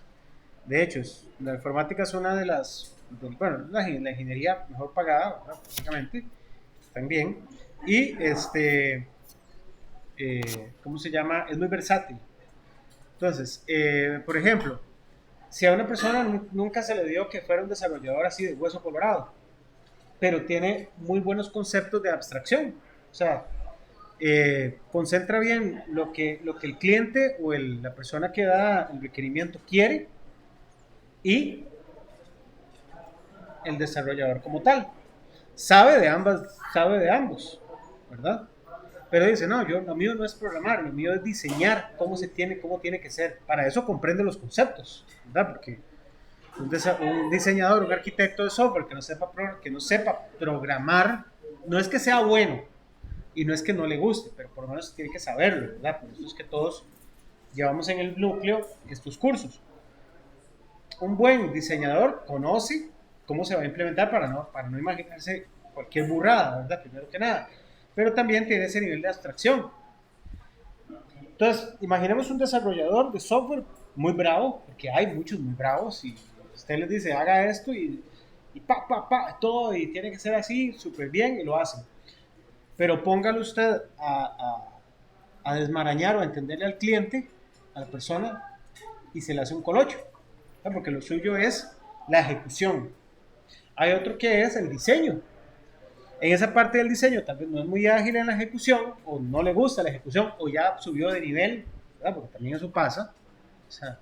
S1: De hecho, la informática es una de las, la ingeniería mejor pagada, ¿verdad? Básicamente, también. Y ¿cómo se llama? Es muy versátil. Entonces, por ejemplo, si a una persona nunca se le dio que fuera un desarrollador así de hueso colorado, pero tiene muy buenos conceptos de abstracción, o sea, concentra bien lo que el cliente o la persona que da el requerimiento quiere y el desarrollador como tal. Sabe de ambos, ¿verdad? Pero dice, no, lo mío no es programar, lo mío es diseñar cómo tiene que ser. Para eso comprende los conceptos, ¿verdad? Porque un diseñador, un arquitecto de software que no sepa programar, no es que sea bueno y no es que no le guste, pero por lo menos tiene que saberlo, ¿verdad? Por eso es que todos llevamos en el núcleo estos cursos. Un buen diseñador conoce cómo se va a implementar para no imaginarse cualquier burrada, ¿verdad? Primero que nada. Pero también tiene ese nivel de abstracción. Entonces, imaginemos un desarrollador de software muy bravo, porque hay muchos muy bravos, y usted les dice, haga esto, y todo, y tiene que ser así, súper bien, y lo hacen. Pero póngalo usted a desmarañar o a entenderle al cliente, a la persona, y se le hace un colocho, ¿verdad? Porque lo suyo es la ejecución. Hay otro que es el diseño. En esa parte del diseño tal vez no es muy ágil en la ejecución, o no le gusta la ejecución, o ya subió de nivel, ¿verdad? Porque también eso pasa. O sea,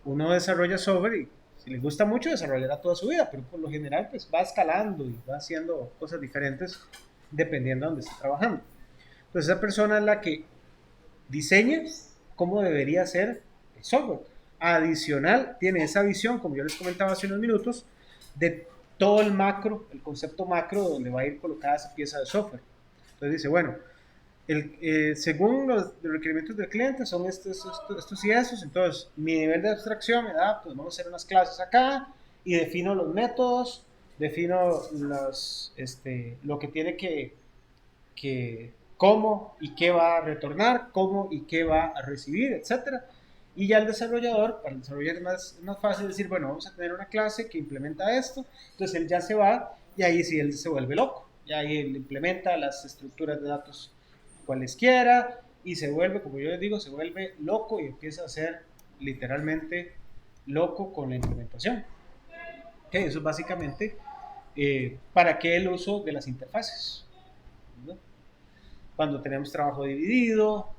S1: uno desarrolla software y si le gusta mucho desarrollará toda su vida, pero por lo general pues va escalando y va haciendo cosas diferentes dependiendo de dónde esté trabajando. Entonces esa persona es la que diseña cómo debería ser el software. Adicional, tiene esa visión, como yo les comentaba hace unos minutos, de todo el macro, el concepto macro donde va a ir colocada esa pieza de software. Entonces dice, bueno, según los requerimientos del cliente son estos y esos, entonces mi nivel de abstracción me da, pues vamos a hacer unas clases acá y defino los métodos, defino lo que tiene que cómo y qué va a retornar, cómo y qué va a recibir, etcétera. Y ya el desarrollador, para el desarrollador es más fácil decir, bueno, vamos a tener una clase que implementa esto, entonces él ya se va y ahí sí él se vuelve loco, ya ahí él implementa las estructuras de datos cualesquiera y se vuelve, como yo les digo, se vuelve loco y empieza a ser literalmente loco con la implementación. Okay, eso es básicamente para qué el uso de las interfaces, ¿no? Cuando tenemos trabajo dividido,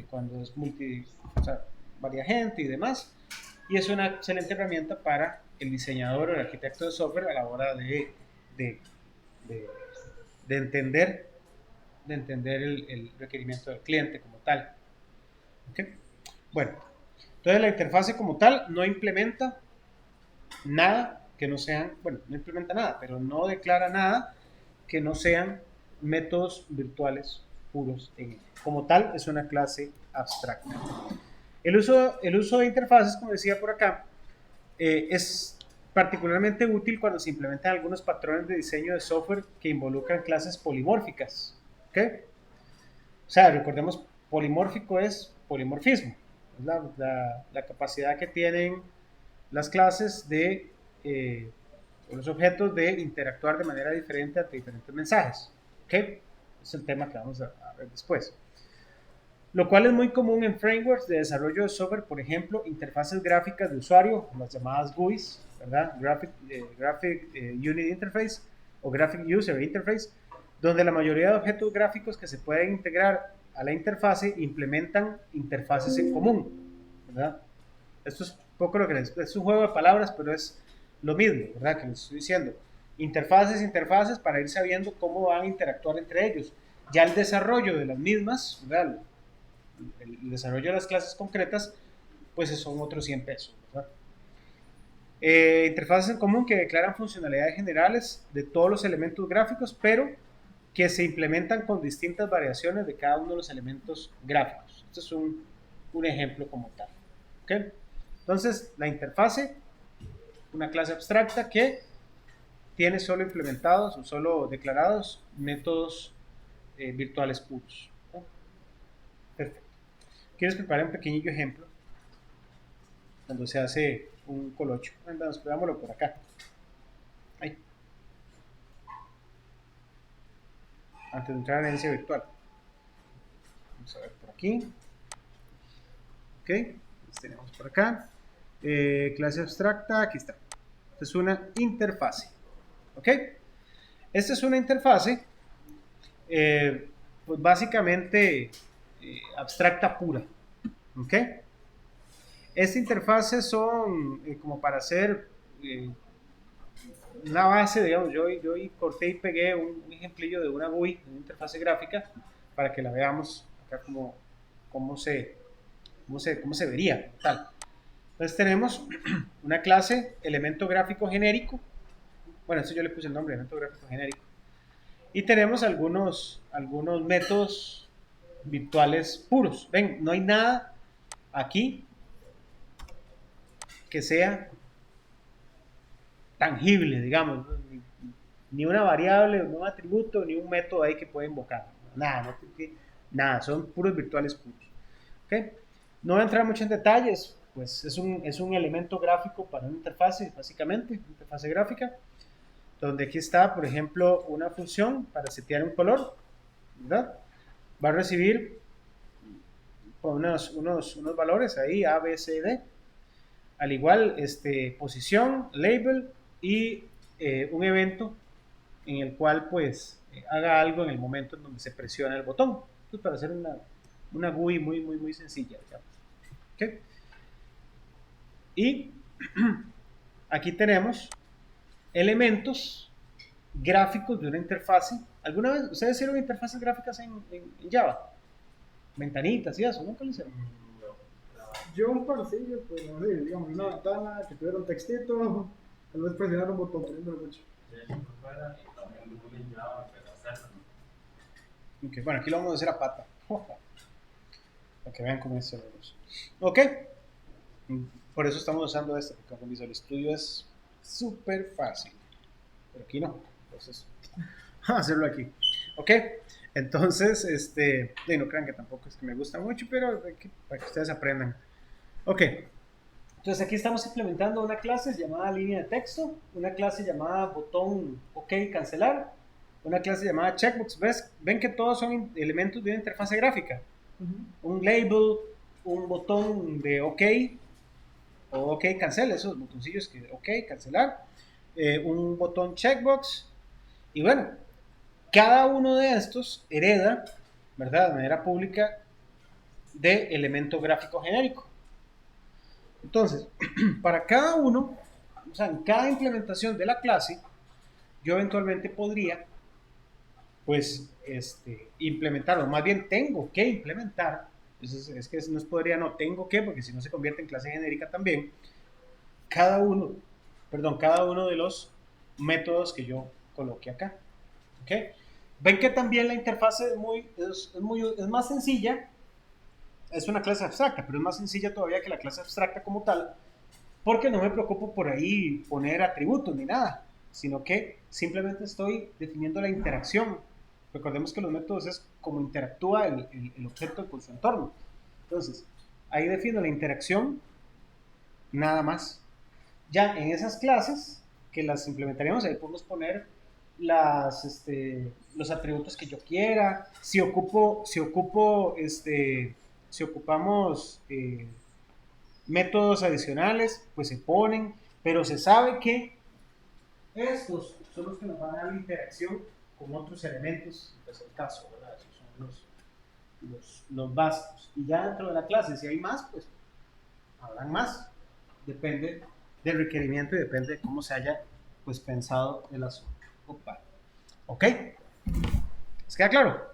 S1: cuando es o sea, varia gente y demás, y es una excelente herramienta para el diseñador o el arquitecto de software a la hora de entender el requerimiento del cliente como tal. ¿Okay? Bueno, entonces la interfase como tal no implementa nada que no sean, bueno, no implementa nada, pero no declara nada que no sean métodos virtuales puros en ella. Como tal, es una clase abstracta. El uso de interfaces, como decía por acá, es particularmente útil cuando se implementan algunos patrones de diseño de software que involucran clases polimórficas. ¿Okay? O sea, recordemos, polimórfico es polimorfismo. Es la capacidad que tienen las clases o los objetos de interactuar de manera diferente ante diferentes mensajes. ¿Okay? Es el tema que vamos a ver después. Lo cual es muy común en frameworks de desarrollo de software, por ejemplo, interfaces gráficas de usuario, las llamadas GUIs, ¿verdad? Graphic Unit Interface o Graphic User Interface, donde la mayoría de objetos gráficos que se pueden integrar a la interfase implementan interfaces en común, ¿verdad? Esto es un poco lo que es un juego de palabras, pero es lo mismo, ¿verdad? Que les estoy diciendo. Interfaces para ir sabiendo cómo van a interactuar entre ellos. Ya el desarrollo de las mismas, ¿verdad? El desarrollo de las clases concretas, pues son otros 100 pesos, ¿verdad? Interfaces en común que declaran funcionalidades generales de todos los elementos gráficos, pero que se implementan con distintas variaciones de cada uno de los elementos gráficos. Este es un ejemplo como tal. ¿Okay? Entonces, la interfase, una clase abstracta que tiene solo implementados o solo declarados métodos virtuales puros. ¿No? Perfecto. ¿Quieres preparar un pequeño ejemplo? Cuando se hace un colocho. Entonces, veámoslo por acá. Ahí. Antes de entrar en herencia virtual. Vamos a ver por aquí. Ok. Los tenemos por acá. Clase abstracta, aquí está. Esta es una interfase. ¿Ok? Esta es una interfase, pues básicamente abstracta pura. ¿Ok? Esta interfase son como para hacer una base, digamos, yo corté y pegué un ejemplillo de una GUI, de una interfase gráfica, para que la veamos acá cómo se vería, tal. Entonces tenemos una clase, elemento gráfico genérico. Bueno, esto yo le puse el nombre, elemento gráfico genérico. Y tenemos algunos métodos virtuales puros. Ven, no hay nada aquí que sea tangible, digamos. Ni una variable, ni un atributo, ni un método ahí que pueda invocar. Nada, son puros virtuales puros. ¿Okay? No voy a entrar mucho en detalles, pues es un elemento gráfico para una interfase, básicamente, una interfase gráfica, donde aquí está, por ejemplo, una función para setear un color, ¿verdad? Va a recibir unos valores ahí, A, B, C, D, Al igual, posición, label y un evento en el cual pues haga algo en el momento en donde se presiona el botón. Pues para hacer una GUI muy sencilla, digamos. ¿Okay? Y aquí tenemos elementos gráficos de una interfase. ¿Alguna vez ustedes hicieron interfaces gráficas en Java? Ventanitas y eso, ¿nunca lo hicieron?
S3: Yo un parcillo, pues, no sé, digamos, una ventana que tuviera un textito, tal vez presionar un botón, poniéndolo mucho.
S2: Y también muy bien Java, pero hacerlo.
S1: Okay, bueno, aquí lo vamos a hacer a pata. Para que vean cómo es el negocio. Ok. Por eso estamos usando este, porque con Visual Studio es súper fácil. Pero aquí no. Entonces, vamos a hacerlo aquí. Ok. Entonces, no crean que tampoco es que me gusta mucho, pero para que ustedes aprendan. Ok. Entonces aquí estamos implementando una clase llamada línea de texto, una clase llamada botón OK cancelar, una clase llamada checkbox. ¿Ven que todos son elementos de una interfase gráfica? Un label, un botón de OK o OK cancel, esos botoncillos que OK cancelar, un botón checkbox y bueno, cada uno de estos hereda, ¿verdad? De manera pública de elemento gráfico genérico. Entonces, para cada uno, o sea, en cada implementación de la clase, yo eventualmente podría, pues, implementarlo. Más bien tengo que implementar. Es que no podría, no tengo que, porque si no se convierte en clase genérica también. Cada uno de los métodos que yo coloque acá. ¿Ok? Ven que también la interfaz es más sencilla. Es una clase abstracta, pero es más sencilla todavía que la clase abstracta como tal, porque no me preocupo por ahí poner atributos ni nada, sino que simplemente estoy definiendo la interacción. Recordemos que los métodos es como interactúa el objeto con su entorno. Entonces, ahí defino la interacción, nada más. Ya en esas clases que las implementaríamos, ahí podemos poner los atributos que yo quiera. Si ocupamos métodos adicionales, pues se ponen, pero se sabe que estos son los que nos van a dar la interacción con otros elementos, pues el caso, ¿verdad? Esos son los básicos. Y ya dentro de la clase, si hay más, pues habrán más. Depende del requerimiento y depende de cómo se haya pues pensado el asunto. Opa. ¿Ok? ¿Les queda claro?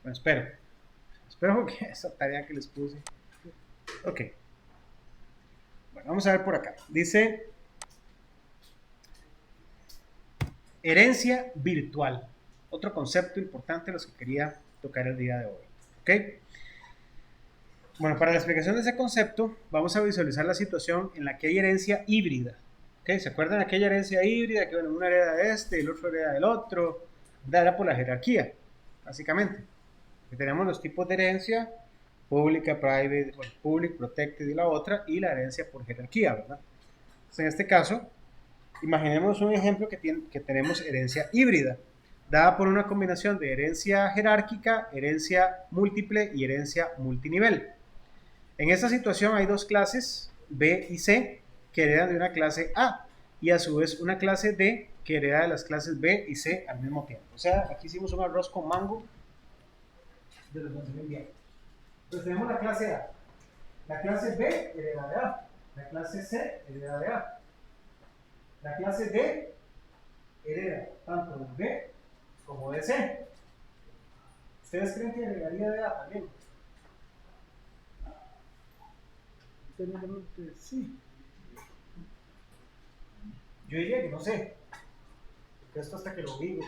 S1: Bueno, espero que esa tarea que les puse. Ok. Bueno, vamos a ver por acá. Dice herencia virtual. Otro concepto importante de los que quería tocar el día de hoy. ¿Ok? Bueno, para la explicación de ese concepto, vamos a visualizar la situación en la que hay herencia híbrida. ¿Ok? ¿Se acuerdan de aquella herencia híbrida? Que bueno, una hereda de y el otro hereda del otro. Era por la jerarquía, básicamente. Que tenemos los tipos de herencia, pública, private, bueno, public, protected y la otra, y la herencia por jerarquía, ¿verdad? Entonces, en este caso, imaginemos un ejemplo que tenemos herencia híbrida, dada por una combinación de herencia jerárquica, herencia múltiple y herencia multinivel. En esta situación hay dos clases, B y C, que heredan de una clase A, y a su vez una clase D, que hereda de las clases B y C al mismo tiempo. O sea, aquí hicimos un arroz con mango de los bien. Entonces tenemos la clase A. La clase B hereda de A. La clase C hereda de A. La clase D hereda tanto de B como de C. ¿Ustedes creen que heredaría de A también?
S3: Técnicamente sí.
S1: Yo diría que no sé. Porque esto hasta que lo digo.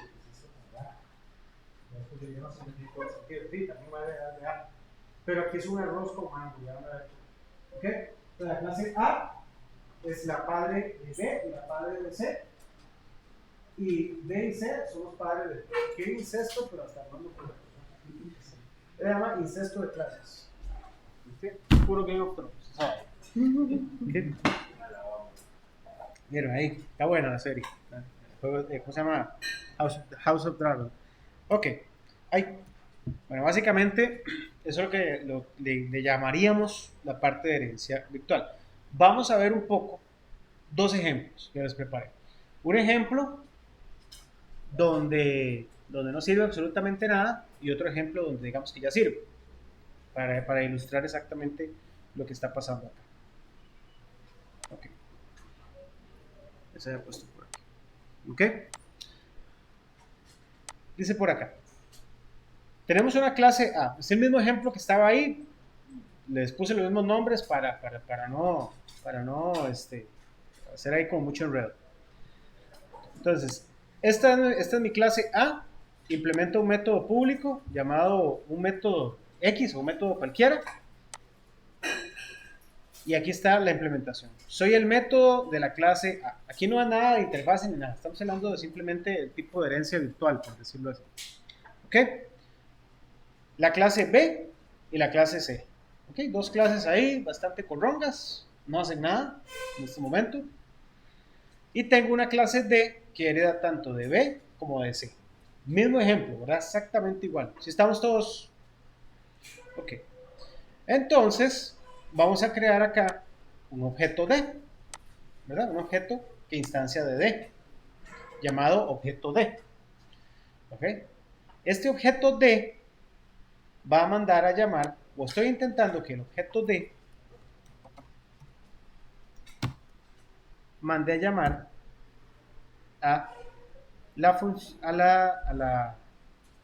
S1: Yo no sé si puede sentir. Sí, también va a heredar de A. Pero aquí es un arroz con mango. Ya van a ver. ¿Ok? Entonces la clase A es la padre de B y la padre de C. Y B y C son los padres de B. ¿Qué incesto? Pero hasta no lo puedo. Se llama incesto de clases. ¿Viste? Puro Game of Thrones. ¿Sabes? ¿Qué? Miren ahí. Está buena la serie. ¿Cómo se llama? House of Dragon. Ok. Ahí. Bueno, básicamente eso es lo que le llamaríamos la parte de herencia virtual. vamos a ver un poco dos ejemplos que les preparé. Un ejemplo donde no sirve absolutamente nada y otro ejemplo donde digamos que ya sirve para ilustrar exactamente lo que está pasando acá. Ok. Eso ya he puesto por aquí. Ok. Dice por acá. Tenemos una clase A. Es el mismo ejemplo que estaba ahí. Les puse los mismos nombres para no hacer ahí como mucho enredo. Entonces, esta es mi clase A. Implemento un método público llamado un método X o un método cualquiera. Y aquí está la implementación. Soy el método de la clase A. Aquí no hay nada de interfaz ni nada. Estamos hablando de simplemente el tipo de herencia virtual, por decirlo así. ¿Ok? La clase B y la clase C. ¿Ok? Dos clases ahí, bastante corrongas. No hacen nada en este momento. Y tengo una clase D que hereda tanto de B como de C. Mismo ejemplo, ¿verdad? Exactamente igual. Si estamos todos... Ok. Entonces, vamos a crear acá un objeto D, ¿verdad? Un objeto que instancia de D, llamado objeto D. ¿Ok? Este objeto D va a mandar a llamar, o estoy intentando que el objeto D mande a llamar a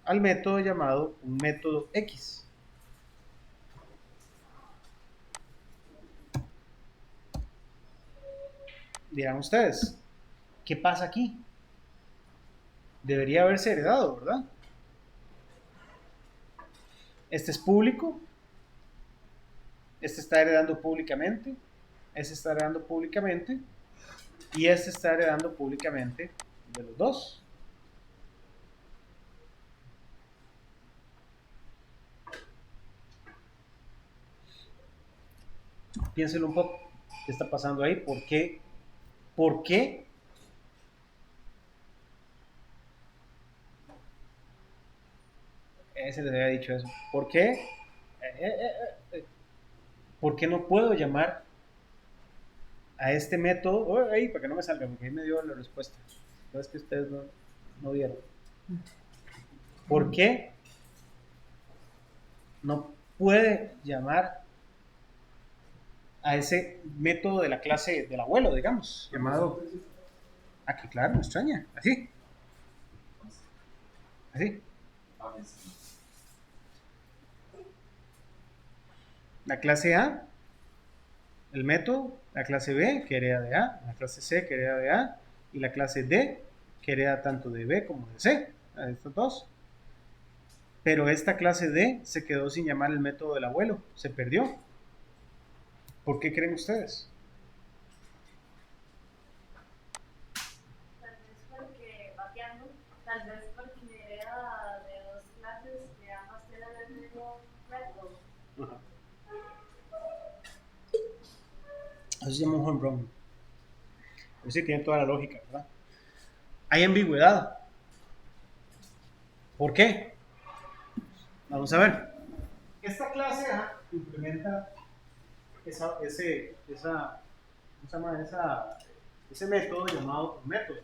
S1: al método llamado un método X. Dirán ustedes, ¿qué pasa aquí? Debería haberse heredado, ¿verdad? Este es público, este está heredando públicamente, este está heredando públicamente y este está heredando públicamente de los dos. Piénselo un poco, ¿qué está pasando ahí? ¿Por qué? ¿Por qué? Ese les había dicho eso. ¿Por qué? ¿Por qué no puedo llamar a este método? Oh, ahí, para que no me salga, porque ahí me dio la respuesta. No es que ustedes no vieron. ¿Por qué no puede llamar a ese método de la clase del abuelo, digamos, llamado... Aquí, claro, me extraña. Así. Así. La clase A, el método, la clase B, que hereda de A, la clase C, que hereda de A, y la clase D, que hereda tanto de B como de C, a estos dos. Pero esta clase D se quedó sin llamar el método del abuelo, se perdió. ¿Por qué creen ustedes?
S5: Tal vez porque bateando, tal vez porque me hereda de dos clases que ambas tienen el mismo método.
S1: Eso se llama un home run. Eso sí tiene toda la lógica, ¿verdad? Hay ambigüedad. ¿Por qué? Vamos a ver. Esta clase A implementa ese método llamado método.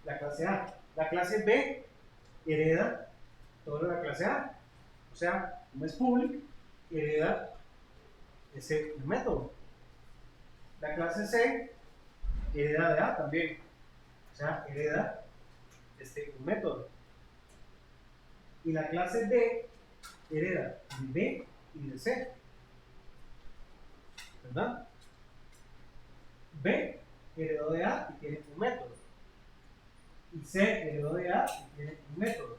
S1: La clase A. La clase B hereda toda la clase A. O sea, como es público, hereda ese método. La clase C hereda de A también. O sea, hereda un método. Y la clase D hereda de B y de C. ¿Verdad? B heredó de A y tiene un método. Y C heredó de A y tiene un método.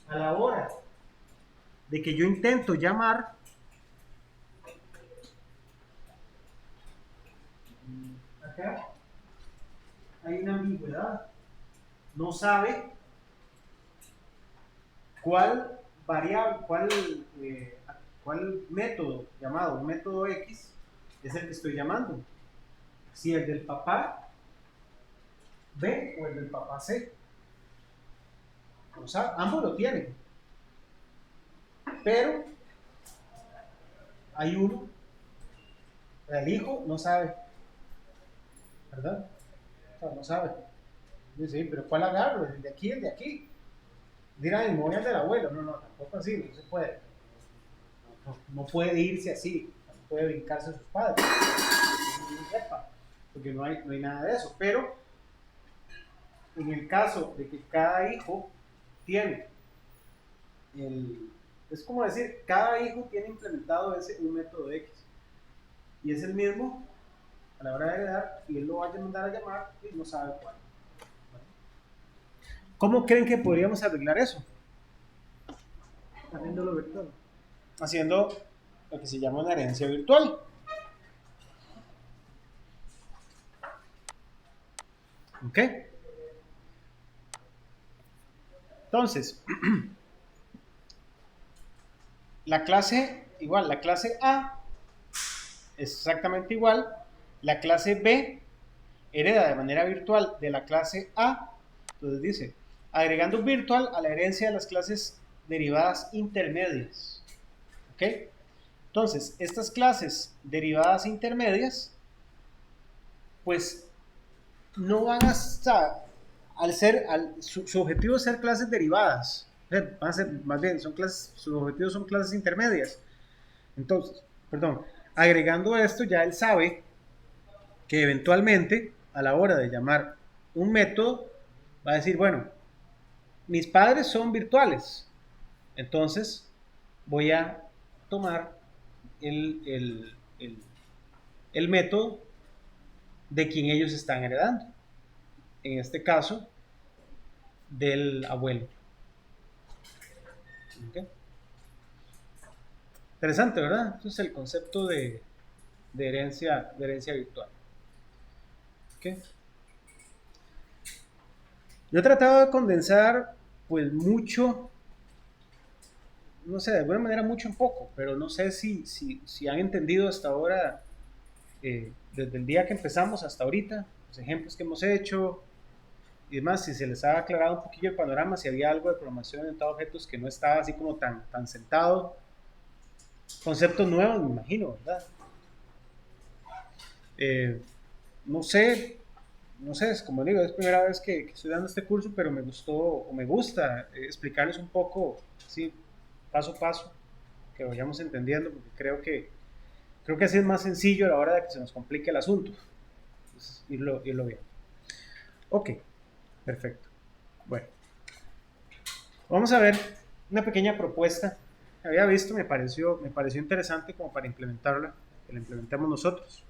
S1: A la hora de que yo intento llamar acá, hay una ambigüedad. No sabe cuál variable, cuál método llamado método X es el que estoy llamando. Si el del papá B o el del papá C. O sea, ambos lo tienen. Pero hay uno El hijo no sabe, ¿verdad? O sea, no sabe. Dice, sí, pero ¿cuál agarro? ¿El de aquí, el de aquí? Dirá, me voy al del abuelo. No, tampoco así, no se puede. No puede irse así, no puede brincarse a sus padres. No sepa, porque no hay nada de eso. Pero en el caso de que cada hijo tiene es como decir, cada hijo tiene implementado un método X y es el mismo a la hora de heredar y él lo va a mandar a llamar y no sabe cuál. ¿Cómo creen que podríamos arreglar eso?
S3: Haciéndolo virtual.
S1: Haciendo lo que se llama una herencia virtual. ¿Ok? Entonces, la clase A es exactamente igual, la clase B hereda de manera virtual de la clase A, entonces dice, agregando virtual a la herencia de las clases derivadas intermedias. ¿Ok? Entonces, estas clases derivadas intermedias, pues no van a estar, su objetivo es ser clases derivadas, van a ser, más bien, sus objetivos son clases intermedias. Entonces, agregando esto, ya él sabe que eventualmente, a la hora de llamar un método, va a decir, bueno, mis padres son virtuales, entonces voy a tomar el método de quien ellos están heredando, en este caso del abuelo. ¿Okay? Interesante, ¿verdad? Entonces el concepto de herencia virtual. ¿Okay? Yo he tratado de condensar pues mucho, no sé, de alguna manera mucho en poco, pero no sé si han entendido hasta ahora, desde el día que empezamos hasta ahorita, los ejemplos que hemos hecho y demás, si se les ha aclarado un poquillo el panorama, si había algo de programación orientada a objetos que no estaba así como tan sentado, conceptos nuevos, me imagino, ¿verdad? No sé, es como digo, es primera vez que estoy dando este curso, pero me gusta explicarles un poco, así, paso a paso, que vayamos entendiendo, porque creo que así es más sencillo a la hora de que se nos complique el asunto. Entonces, irlo viendo. Ok, perfecto. Bueno, vamos a ver una pequeña propuesta. Había visto, me pareció interesante como para implementarla, que la implementemos nosotros.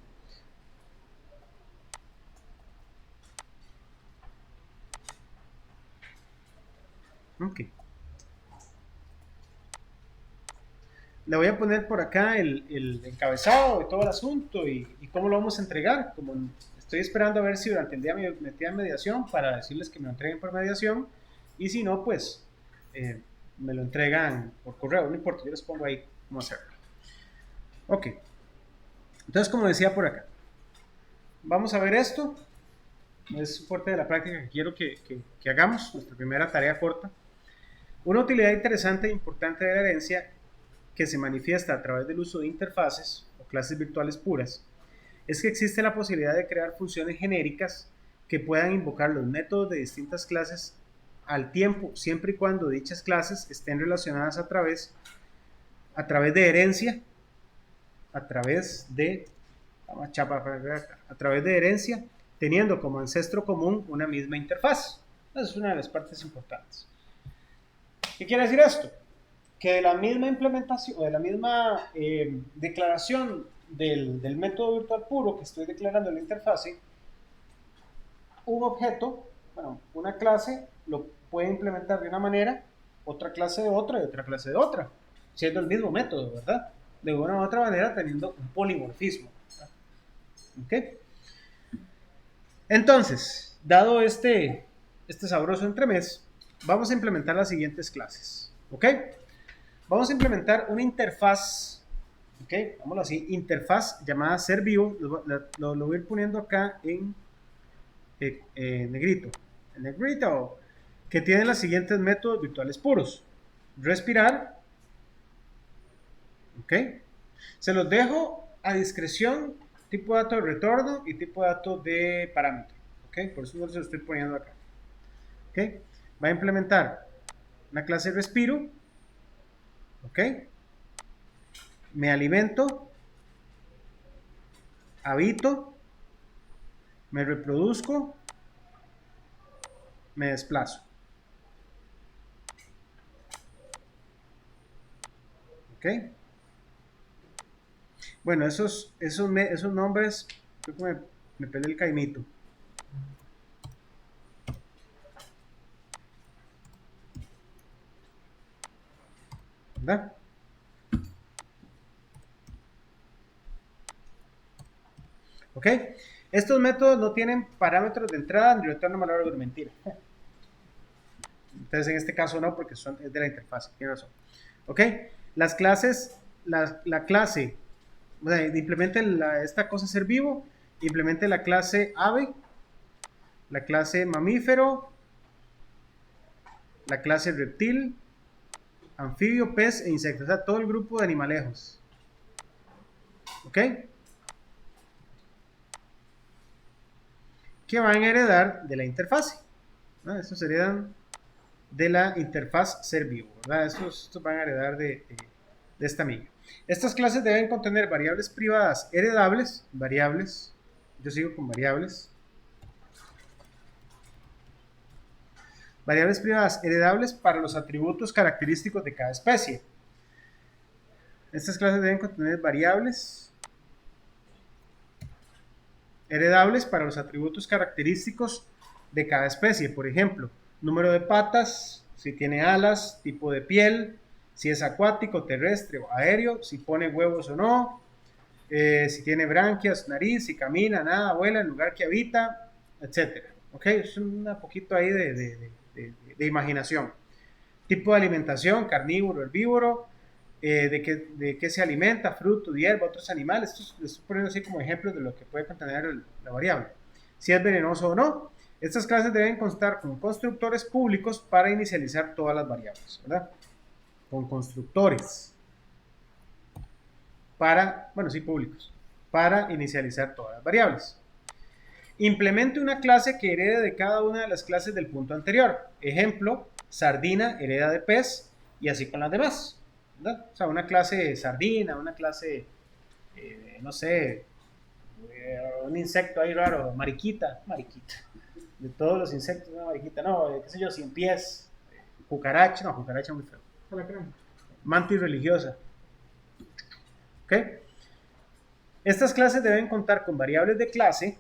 S1: Ok. Le voy a poner por acá el encabezado de todo el asunto y cómo lo vamos a entregar. Como estoy esperando a ver si durante el día me metía en mediación para decirles que me lo entreguen por mediación y si no, pues me lo entregan por correo, no importa, yo les pongo ahí cómo hacerlo. Ok. Entonces, como decía por acá, vamos a ver esto. Es parte de la práctica que quiero que hagamos, nuestra primera tarea corta. Una utilidad interesante e importante de la herencia que se manifiesta a través del uso de interfaces o clases virtuales puras es que existe la posibilidad de crear funciones genéricas que puedan invocar los métodos de distintas clases al tiempo, siempre y cuando dichas clases estén relacionadas a través de herencia, a través de herencia, teniendo como ancestro común una misma interfaz. Esa es una de las partes importantes. ¿Qué quiere decir esto? Que de la misma implementación, o de la misma declaración del método virtual puro que estoy declarando en la interfase, un objeto, bueno, una clase lo puede implementar de una manera, otra clase de otra y otra clase de otra, siendo el mismo método, ¿verdad? De una u otra manera teniendo un polimorfismo. ¿Ok? Entonces, dado este sabroso entremés, vamos a implementar las siguientes clases. ¿Ok? Vamos a implementar una interfaz, ¿ok? Vámonos así, interfaz llamada ser vivo, lo voy a ir poniendo acá en negrito, que tiene los siguientes métodos virtuales puros. Respirar, ¿ok? Se los dejo a discreción tipo de dato de retorno y tipo de dato de parámetro. ¿Ok? Por eso no se lo estoy poniendo acá. ¿Ok? Va a implementar una clase respiro. ¿Ok? Me alimento, habito, me reproduzco, me desplazo. ¿Ok? Bueno, esos nombres, creo que me peleé el caimito. ¿Verdad? ¿Ok? Estos métodos no tienen parámetros de entrada ni retorno valor de mentira. Entonces, en este caso no, porque es de la interfaz. Tiene razón. ¿Ok? Las clases, la clase, o sea, implemente esta cosa ser vivo, implemente la clase ave, la clase mamífero, la clase reptil, anfibio, pez e insecto. O sea, todo el grupo de animalejos. ¿Ok? Que van a heredar de la interfaz. ¿No? Estos heredan de la interfaz ser vivo, ¿verdad? Estos van a heredar de esta amiga. Estas clases deben contener variables privadas heredables, yo sigo con variables privadas heredables para los atributos característicos de cada especie. Estas clases deben contener variables heredables para los atributos característicos de cada especie, por ejemplo, número de patas, si tiene alas, tipo de piel, si es acuático, terrestre o aéreo, si pone huevos o no, si tiene branquias, nariz, si camina, nada, vuela, el lugar que habita, etc. ¿Ok? Es un poquito ahí de imaginación. Tipo de alimentación, carnívoro, herbívoro, de qué se alimenta, fruto, hierba, otros animales. Esto les estoy poniendo así como ejemplos de lo que puede contener la variable. Si es venenoso o no. Estas clases deben constar con constructores públicos para inicializar todas las variables, ¿verdad? Con constructores públicos, para inicializar todas las variables. Implemente una clase que herede de cada una de las clases del punto anterior. Ejemplo, sardina hereda de pez y así con las demás, ¿verdad? O sea, una clase sardina, una clase, no sé, un insecto ahí raro, mariquita, de todos los insectos, una mariquita, no, qué sé yo, 100 pies, cucaracha muy feo. Mantis religiosa. ¿Ok? Estas clases deben contar con variables de clase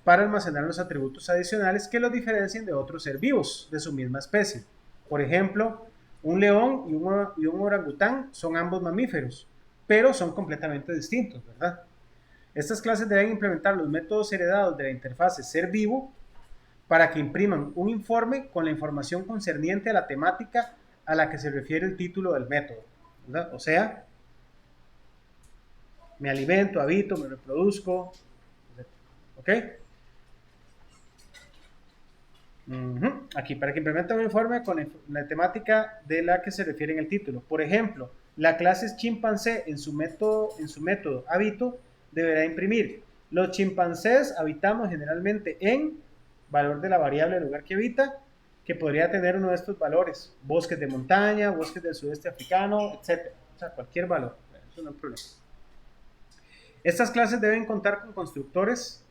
S1: para almacenar los atributos adicionales que los diferencien de otros ser vivos de su misma especie. Por ejemplo, un león y un orangután son ambos mamíferos, pero son completamente distintos, ¿verdad? Estas clases deben implementar los métodos heredados de la interfaz ser vivo para que impriman un informe con la información concerniente a la temática a la que se refiere el título del método, ¿verdad? O sea, me alimento, habito, me reproduzco, ¿ok? Aquí, para que implemente un informe con la temática de la que se refiere en el título. Por ejemplo, la clase chimpancé en su método habito deberá imprimir: los chimpancés habitamos generalmente en valor de la variable del lugar que habita, que podría tener uno de estos valores: bosques de montaña, bosques del sudeste africano, etc. O sea, cualquier valor, eso no es problema. Estas clases deben contar con constructores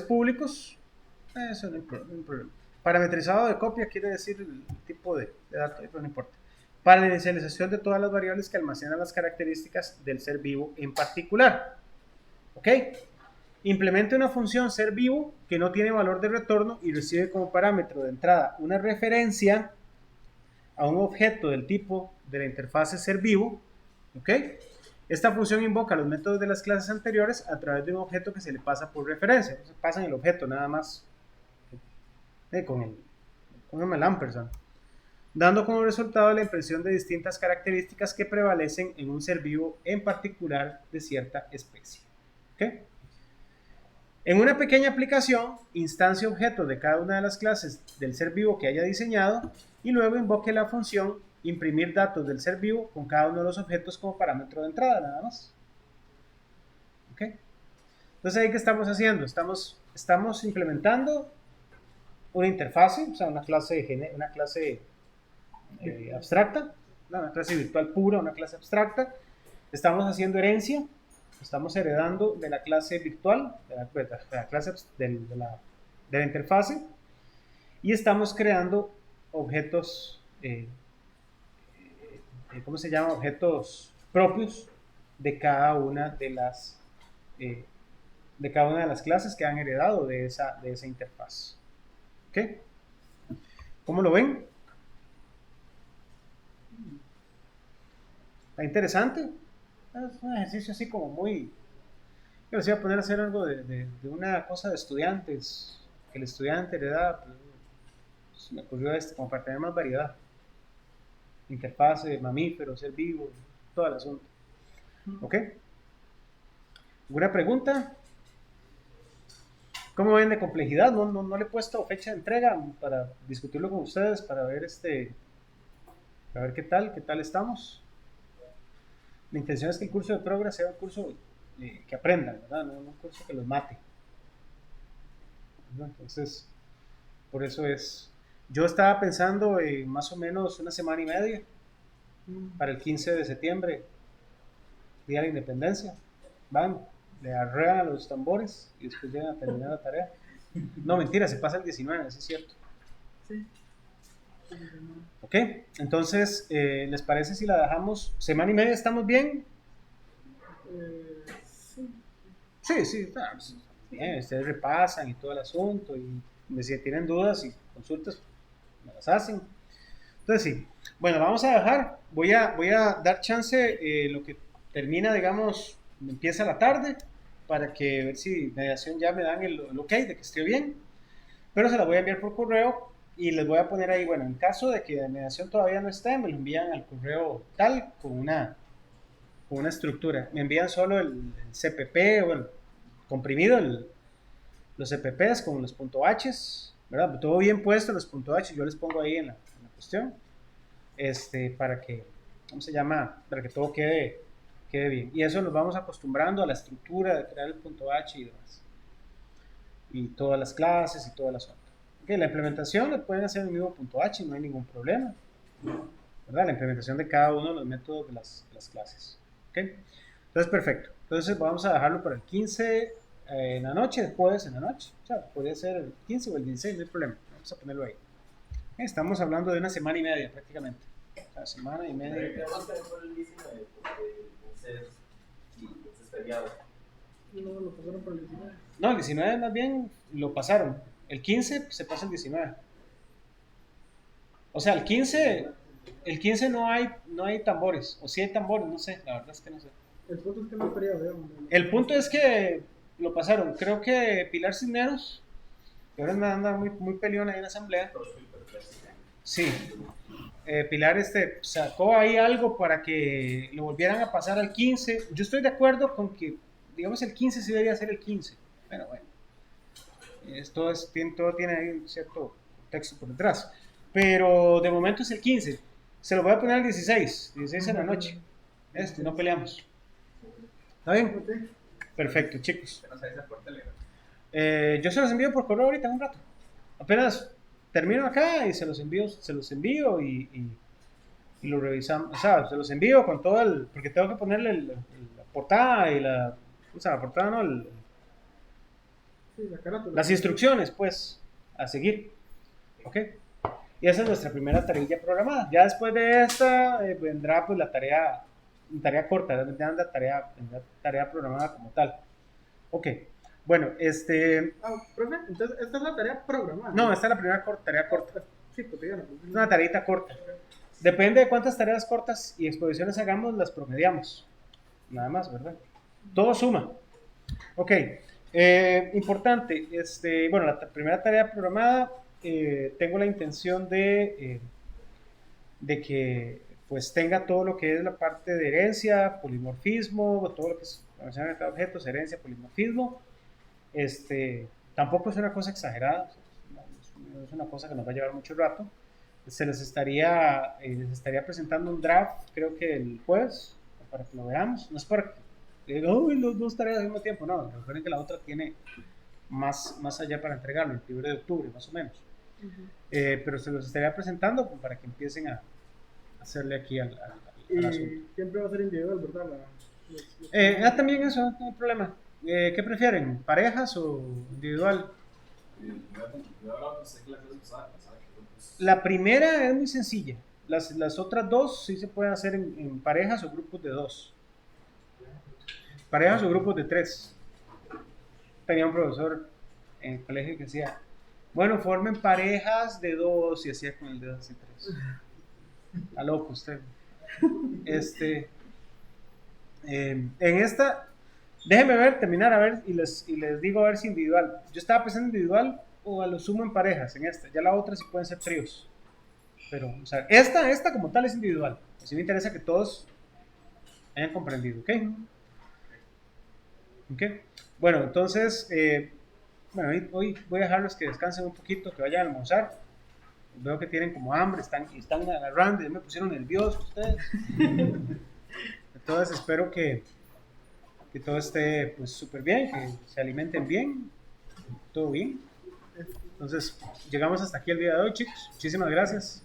S1: públicos. Eso no es un problema. Parametrizado de copia quiere decir el tipo de dato, pero no importa. Para la inicialización de todas las variables que almacenan las características del ser vivo en particular. ¿Ok? Implemente una función ser vivo que no tiene valor de retorno y recibe como parámetro de entrada una referencia a un objeto del tipo de la interfaz ser vivo. ¿Ok? Esta función invoca los métodos de las clases anteriores a través de un objeto que se le pasa por referencia. Entonces pasan el objeto nada más con el ampersand, dando como resultado la impresión de distintas características que prevalecen en un ser vivo en particular de cierta especie. ¿Okay? En una pequeña aplicación, instancia objetos de cada una de las clases del ser vivo que haya diseñado y luego invoque la función imprimir datos del ser vivo con cada uno de los objetos como parámetro de entrada, nada más. ¿Ok? Entonces, ¿ahí qué estamos haciendo? Estamos implementando una interfase, o sea, una clase abstracta, una clase virtual pura, una clase abstracta. Estamos haciendo herencia, estamos heredando de la clase virtual, de la clase de la interfase, y estamos creando objetos, ¿cómo se llama? Objetos propios de cada una de las clases que han heredado de esa interfaz. ¿Ok? ¿Cómo lo ven? ¿Está interesante? Es un ejercicio así como muy... Yo les iba a poner a hacer algo de una cosa de estudiantes, que el estudiante hereda, pues, me ocurrió como para tener más variedad. Interfase, mamíferos, ser vivo, todo el asunto. ¿Ok? ¿Alguna pregunta? ¿Cómo ven de complejidad? No le he puesto fecha de entrega para discutirlo con ustedes, para ver qué tal estamos. La intención es que el curso de Progress sea un curso que aprendan, ¿verdad? No un curso que los mate. ¿Verdad? Entonces, por eso es... Yo estaba pensando en más o menos una semana y media para el 15 de septiembre, Día de la Independencia. Van, le arrean a los tambores y después llegan a terminar la tarea. No, mentira, se pasa el 19, eso es cierto.
S3: Sí.
S1: Ok, entonces, ¿les parece si la dejamos semana y media? ¿Estamos bien?
S3: Sí.
S1: Sí, pues, bien, ustedes repasan y todo el asunto y si tienen dudas y consultas, me las hacen. Entonces sí, bueno, vamos a dejar, voy a dar chance lo que termina, digamos, empieza la tarde, para que ver si mediación ya me dan el ok de que esté bien, pero se la voy a enviar por correo y les voy a poner ahí, bueno, en caso de que la mediación todavía no esté, me lo envían al correo tal, con una estructura, me envían solo el CPP, bueno, comprimido, los CPPs con los .h's, ¿verdad? Todo bien puesto, los .h, yo les pongo ahí en la cuestión, para que, ¿cómo se llama? Para que todo quede bien. Y eso nos vamos acostumbrando a la estructura de crear el .h y demás. Y todas las clases y todo el asunto. Okay, la implementación la pueden hacer en el mismo .h, no hay ningún problema. ¿Verdad? La implementación de cada uno de los métodos de las clases. ¿Okay? Entonces, perfecto. Entonces, vamos a dejarlo para el 15 en la noche, el jueves en la noche. O sea, podría ser el 15 o el 16, no hay problema. Vamos a ponerlo ahí. Estamos hablando de una semana y media prácticamente. Una semana y media.
S2: Pero tenemos que por el 19, porque es feriado.
S3: No, lo pasaron para el 19.
S1: No, el 19 más bien lo pasaron. El 15 se pasa el 19. O sea, el 15 no hay tambores. O sí hay tambores, no sé, la verdad es que no sé.
S3: El punto es que no es feriado, digamos.
S1: El punto es que lo pasaron. Creo que Pilar Cisneros, que ahora me anda muy, muy peleona ahí en la asamblea. Sí. Pilar sacó ahí algo para que lo volvieran a pasar al 15. Yo estoy de acuerdo con que, digamos, el 15 sí debería ser el 15. Pero bueno, todo tiene ahí un cierto texto por detrás. Pero de momento es el 15. Se lo voy a poner al 16 en la noche. No peleamos. ¿Está bien? Perfecto, chicos. Yo se los envío por correo ahorita en un rato. Apenas termino acá y se los envío y lo revisamos. O sea, se los envío con todo porque tengo que ponerle la portada y la portada, ¿no?
S3: Sí, la carátula.
S1: Las instrucciones, pues, a seguir. ¿Ok? Y esa es nuestra primera tarea programada. Ya después de esta vendrá pues la tarea corta, vendrá la tarea programada como tal. Ok. Bueno,
S3: profe, entonces esta es la tarea programada.
S1: No, esta es la primera tarea corta.
S3: Sí, cotidiana.
S1: Es una tareita corta. Depende de cuántas tareas cortas y exposiciones hagamos, las promediamos. Nada más, ¿verdad? Todo suma. Ok. Importante. Bueno, la primera tarea programada, tengo la intención de que pues tenga todo lo que es la parte de herencia, polimorfismo, todo lo que es objetos, herencia, polimorfismo. Tampoco es una cosa exagerada, no es una cosa que nos va a llevar mucho rato. Les estaría presentando un draft, creo que el jueves, para que lo veamos. No es para que diga, uy, los dos tareas al mismo tiempo. No, recuerden que la otra tiene más allá para entregarlo, el 1 de octubre, más o menos. Pero se los estaría presentando para que empiecen a hacerle aquí al asunto.
S3: Y siempre va a ser individual, ¿verdad?
S1: También eso, no hay problema. ¿Qué prefieren? ¿Parejas o individual?
S2: Yo ahora pensé que la clase pasaba que grupos.
S1: La primera es muy sencilla. Las otras dos sí se pueden hacer en parejas o grupos de 2. Parejas o grupos de 3. Tenía un profesor en el colegio que decía, bueno, formen parejas de 2 y hacía con el dedo así 3. Está loco usted. En esta, déjenme ver, terminar a ver y les digo a ver si individual. Yo estaba pensando individual o a lo sumo en parejas en esta. Ya la otra sí pueden ser tríos. Pero, o sea, esta como tal es individual. Así me interesa que todos hayan comprendido, ¿ok? ¿Ok? Bueno, entonces, bueno, hoy voy a dejarlos que descansen un poquito, que vayan a almorzar. Veo que tienen como hambre, están agarrando, ya me pusieron nerviosos ustedes. Entonces espero que todo esté pues súper bien, que se alimenten bien, todo bien. Entonces llegamos hasta aquí el día de hoy, chicos. Muchísimas gracias.